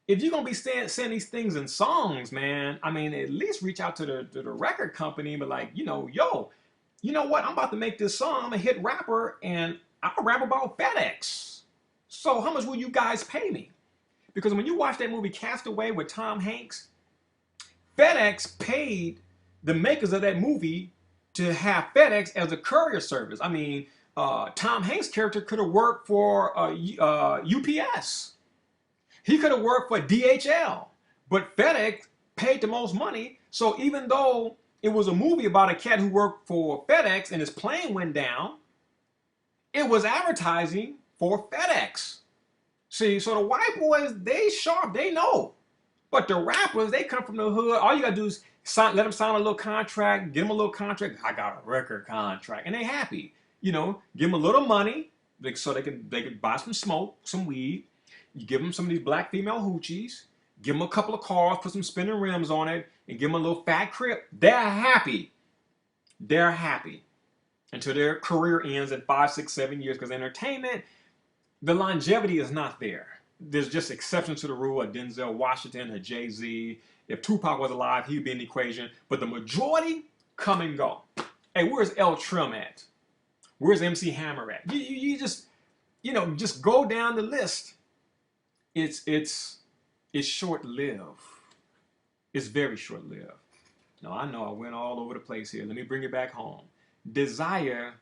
if you're gonna be saying these things in songs, man, I mean, at least reach out to the record company and be like, you know, yo, you know what? I'm about to make this song. I'm a hit rapper, and I'll rap about FedEx. So how much will you guys pay me? Because when you watch that movie Castaway with Tom Hanks, FedEx paid the makers of that movie to have FedEx as a courier service. I mean, Tom Hanks' character could have worked for UPS. He could have worked for DHL. But FedEx paid the most money. So even though it was a movie about a cat who worked for FedEx and his plane went down, it was advertising for FedEx. See, so the white boys, they sharp, they know. But the rappers, they come from the hood. All you gotta do is let them sign a little contract, give them a little contract. I got a record contract, and they happy. You know, give them a little money so they can buy some smoke, some weed. You give them some of these black female hoochies. Give them a couple of cars, put some spinning rims on it, and give them a little fat crib. They're happy. They're happy until their career ends in 5, 6, 7 years. Because entertainment, the longevity is not there. There's just exceptions to the rule. A Denzel Washington, a Jay-Z. If Tupac was alive, he'd be in the equation. But the majority come and go. Hey, where's L Trim at? Where's MC Hammer at? You just, you know, just go down the list. It's short-lived. It's very short-lived. Now, I know I went all over the place here. Let me bring it back home. Desire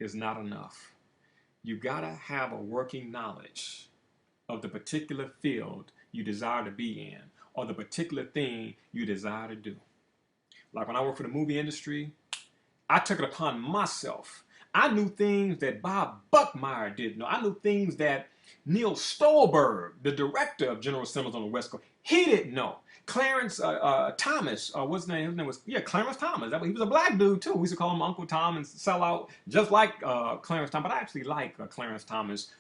is not enough. You gotta have a working knowledge of the particular field you desire to be in or the particular thing you desire to do. Like when I worked for the movie industry, I took it upon myself. I knew things that Bob Buckmeyer didn't know. I knew things that Neil Stolberg, the director of General Assemblies on the West Coast, he didn't know. Clarence Thomas, what's his name? His name was, Clarence Thomas. He was a black dude too. We used to call him Uncle Tom and sell out just like Clarence Thomas. But I actually like Clarence Thomas,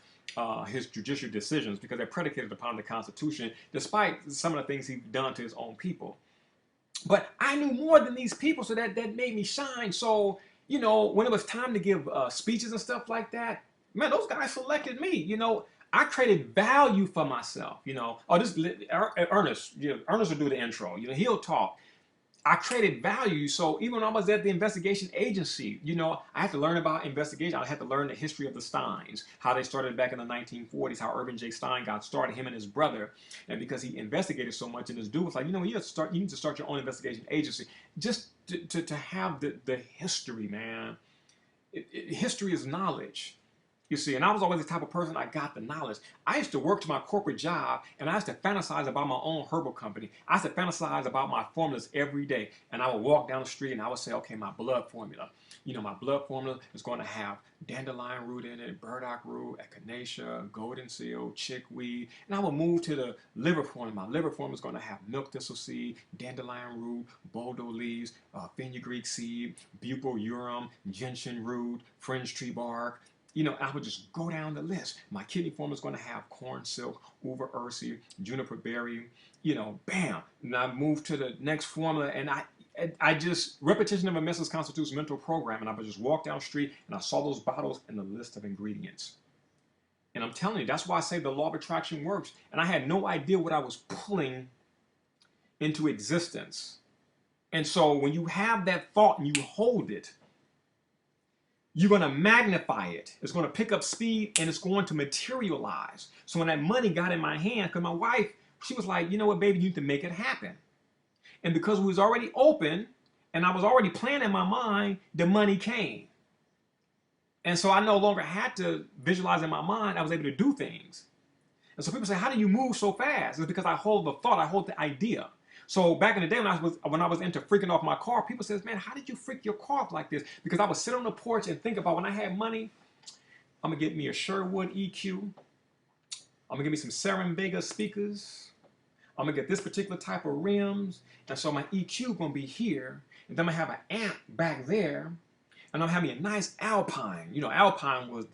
his judicial decisions because they're predicated upon the Constitution, despite some of the things he's done to his own people. But I knew more than these people, so that made me shine. So, you know, when it was time to give speeches and stuff like that, man, those guys selected me. You know, I created value for myself. You know, Ernest, Ernest will do the intro. You know, he'll talk. I created value. So even when I was at the investigation agency, you know, I had to learn about investigation. I had to learn the history of the Steins, how they started back in the 1940s, how Irving J. Stein got started, him and his brother. And because he investigated so much, and this dude was like, you know, you need to start your own investigation agency just to have the history, man. History is knowledge. You see, and I was always the type of person, I got the knowledge. I used to work to my corporate job, and I used to fantasize about my own herbal company. I used to fantasize about my formulas every day. And I would walk down the street and I would say, okay, my blood formula. You know, my blood formula is going to have dandelion root in it, burdock root, echinacea, golden seal, chickweed. And I would move to the liver formula. My liver formula is going to have milk thistle seed, dandelion root, boldo leaves, fenugreek seed, butyl urim, gentian root, fringe tree bark. You know, I would just go down the list. My kidney formula is going to have corn silk, uva ursi, juniper berry, you know, bam. And I moved to the next formula, and I just, repetition of a message constitutes mental program, and I would just walk down the street, and I saw those bottles and the list of ingredients. And I'm telling you, that's why I say the law of attraction works. And I had no idea what I was pulling into existence. And so when you have that thought and you hold it, you're going to magnify it. It's going to pick up speed and it's going to materialize. So when that money got in my hand, because my wife, she was like, you know what, baby, you need to make it happen. And because we was already open and I was already planning in my mind, the money came. And so I no longer had to visualize in my mind. I was able to do things. And so people say, how do you move so fast? It's because I hold the thought, I hold the idea. So back in the day when I was into freaking off my car, people says, man, how did you freak your car off like this? Because I would sit on the porch and think about when I had money, I'm going to get me a Sherwood EQ. I'm going to get me some Serenvega speakers. I'm going to get this particular type of rims. And so my EQ going to be here. And then I'm going to have an amp back there. And I'm going to have me a nice Alpine. You know, Alpine was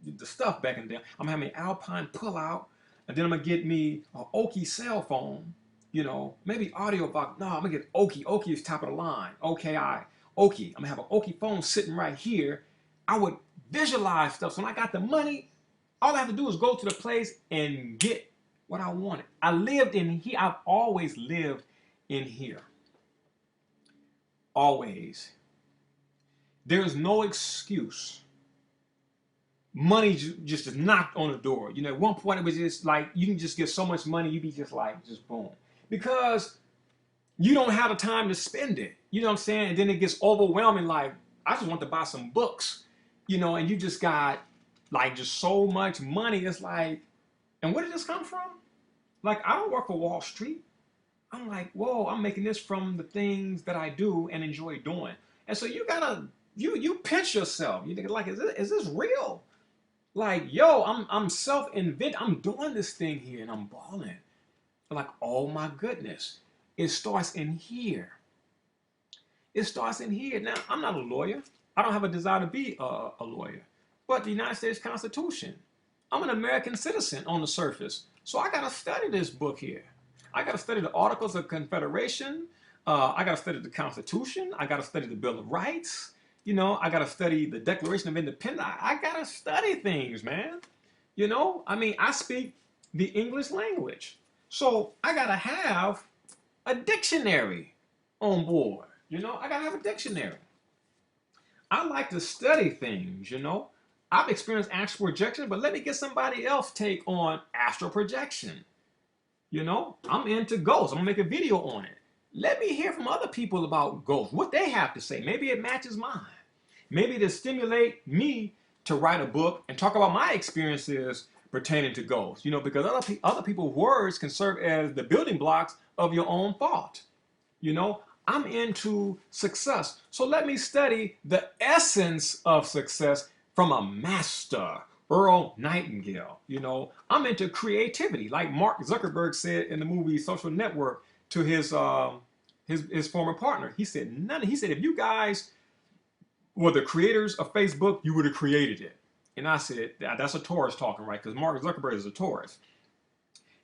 the stuff back in the day. I'm going to have me an Alpine pull out. And then I'm going to get me an Oki cell phone. You know, maybe audio box. No, I'm going to get Oki. Oki is top of the line. OKI. Oki. I'm going to have an Oki phone sitting right here. I would visualize stuff. So when I got the money, all I have to do is go to the place and get what I wanted. I lived in here. I've always lived in here. Always. There is no excuse. Money just knocked on the door. You know, at one point it was just like, you can just get so much money, you be just like, just boom. Because you don't have the time to spend it. You know what I'm saying? And then it gets overwhelming, like, I just want to buy some books, you know, and you just got like just so much money. It's like, and where did this come from? Like, I don't work for Wall Street. I'm like, whoa, I'm making this from the things that I do and enjoy doing. And so you gotta, you pinch yourself. You think like, is this real? Like, yo, I'm self-invented. I'm doing this thing here and I'm balling. Like, oh my goodness. It starts in here. It starts in here. Now, I'm not a lawyer. I don't have a desire to be a lawyer. But the United States Constitution, I'm an American citizen on the surface. So I got to study this book here. I got to study the Articles of Confederation. I got to study the Constitution. I got to study the Bill of Rights. You know, I got to study the Declaration of Independence. I got to study things, man. You know, I mean, I speak the English language. So I got to have a dictionary on board. You know, I got to have a dictionary. I like to study things, you know. I've experienced astral projection, but let me get somebody else take on astral projection. You know, I'm into ghosts. I'm going to make a video on it. Let me hear from other people about ghosts, what they have to say. Maybe it matches mine. Maybe to stimulate me to write a book and talk about my experiences pertaining to ghosts. You know, because other people's words can serve as the building blocks of your own thought. You know, I'm into success. So let me study the essence of success from a master, Earl Nightingale. You know, I'm into creativity, like Mark Zuckerberg said in the movie Social Network to his former partner. He said, if you guys were the creators of Facebook, you would have created it. And I said, that's a Taurus talking, right? Because Mark Zuckerberg is a Taurus.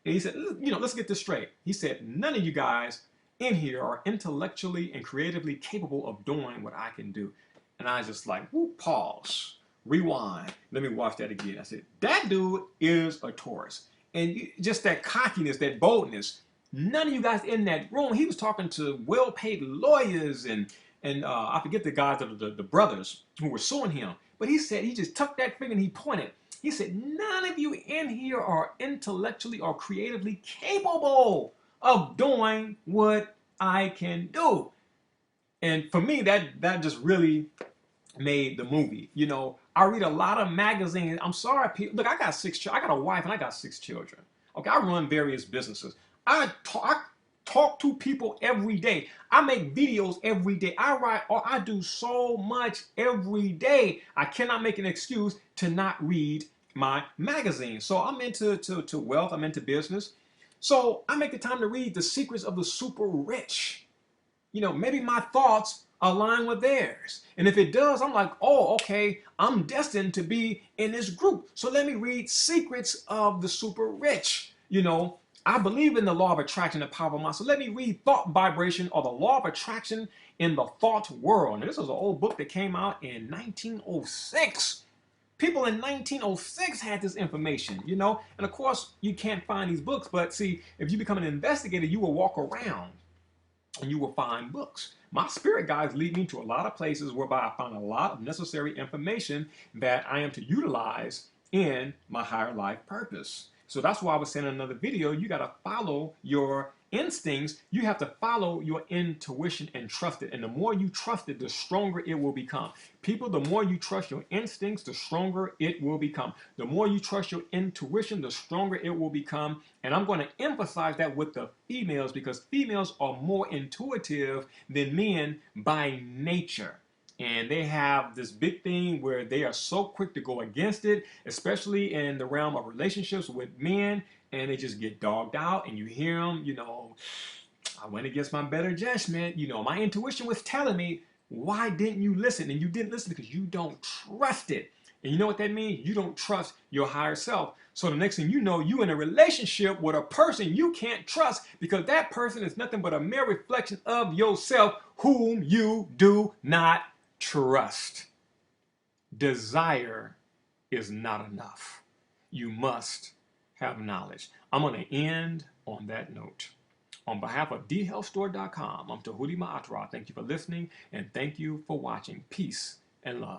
And he said, you know, let's get this straight. He said, none of you guys in here are intellectually and creatively capable of doing what I can do. And I was just like, whoop, pause, rewind. Let me watch that again. I said, that dude is a Taurus. And just that cockiness, that boldness, none of you guys in that room, he was talking to well-paid lawyers and I forget the guys, the brothers who were suing him. But he said, he just took that finger and he pointed. He said, none of you in here are intellectually or creatively capable of doing what I can do. And for me, that just really made the movie. You know, I read a lot of magazines. I'm sorry, people. Look, I got I got a wife and I got 6 children. Okay, I run various businesses. I talk to people every day. I make videos every day. I write, or I do so much every day. I cannot make an excuse to not read my magazine. So I'm into to wealth. I'm into business. So I make the time to read The Secrets of the Super Rich. Maybe my thoughts align with theirs. And if it does, I'm like, oh, okay, I'm destined to be in this group. So let me read Secrets of the Super Rich. I believe in the law of attraction and power of mind. So let me read Thought Vibration, or the Law of Attraction in the Thought World. And this was an old book that came out in 1906. People in 1906 had this information, and of course you can't find these books, but see, if you become an investigator, you will walk around and you will find books. My spirit guides lead me to a lot of places whereby I find a lot of necessary information that I am to utilize in my higher life purpose. So that's why I was saying in another video, you got to follow your instincts. You have to follow your intuition and trust it. And the more you trust it, the stronger it will become. People, the more you trust your instincts, the stronger it will become. The more you trust your intuition, the stronger it will become. And I'm going to emphasize that with the females, because females are more intuitive than men by nature. And they have this big thing where they are so quick to go against it, especially in the realm of relationships with men, and they just get dogged out. And you hear them, I went against my better judgment. My intuition was telling me, why didn't you listen? And you didn't listen because you don't trust it. And you know what that means? You don't trust your higher self. So the next thing you know, you in a relationship with a person you can't trust, because that person is nothing but a mere reflection of yourself, whom you do not trust. Desire is not enough. You must have knowledge. I'm going to end on that note. On behalf of thehealthstore.com, I'm Djehuty Ma'at-ra. Thank you for listening, and thank you for watching. Peace and love.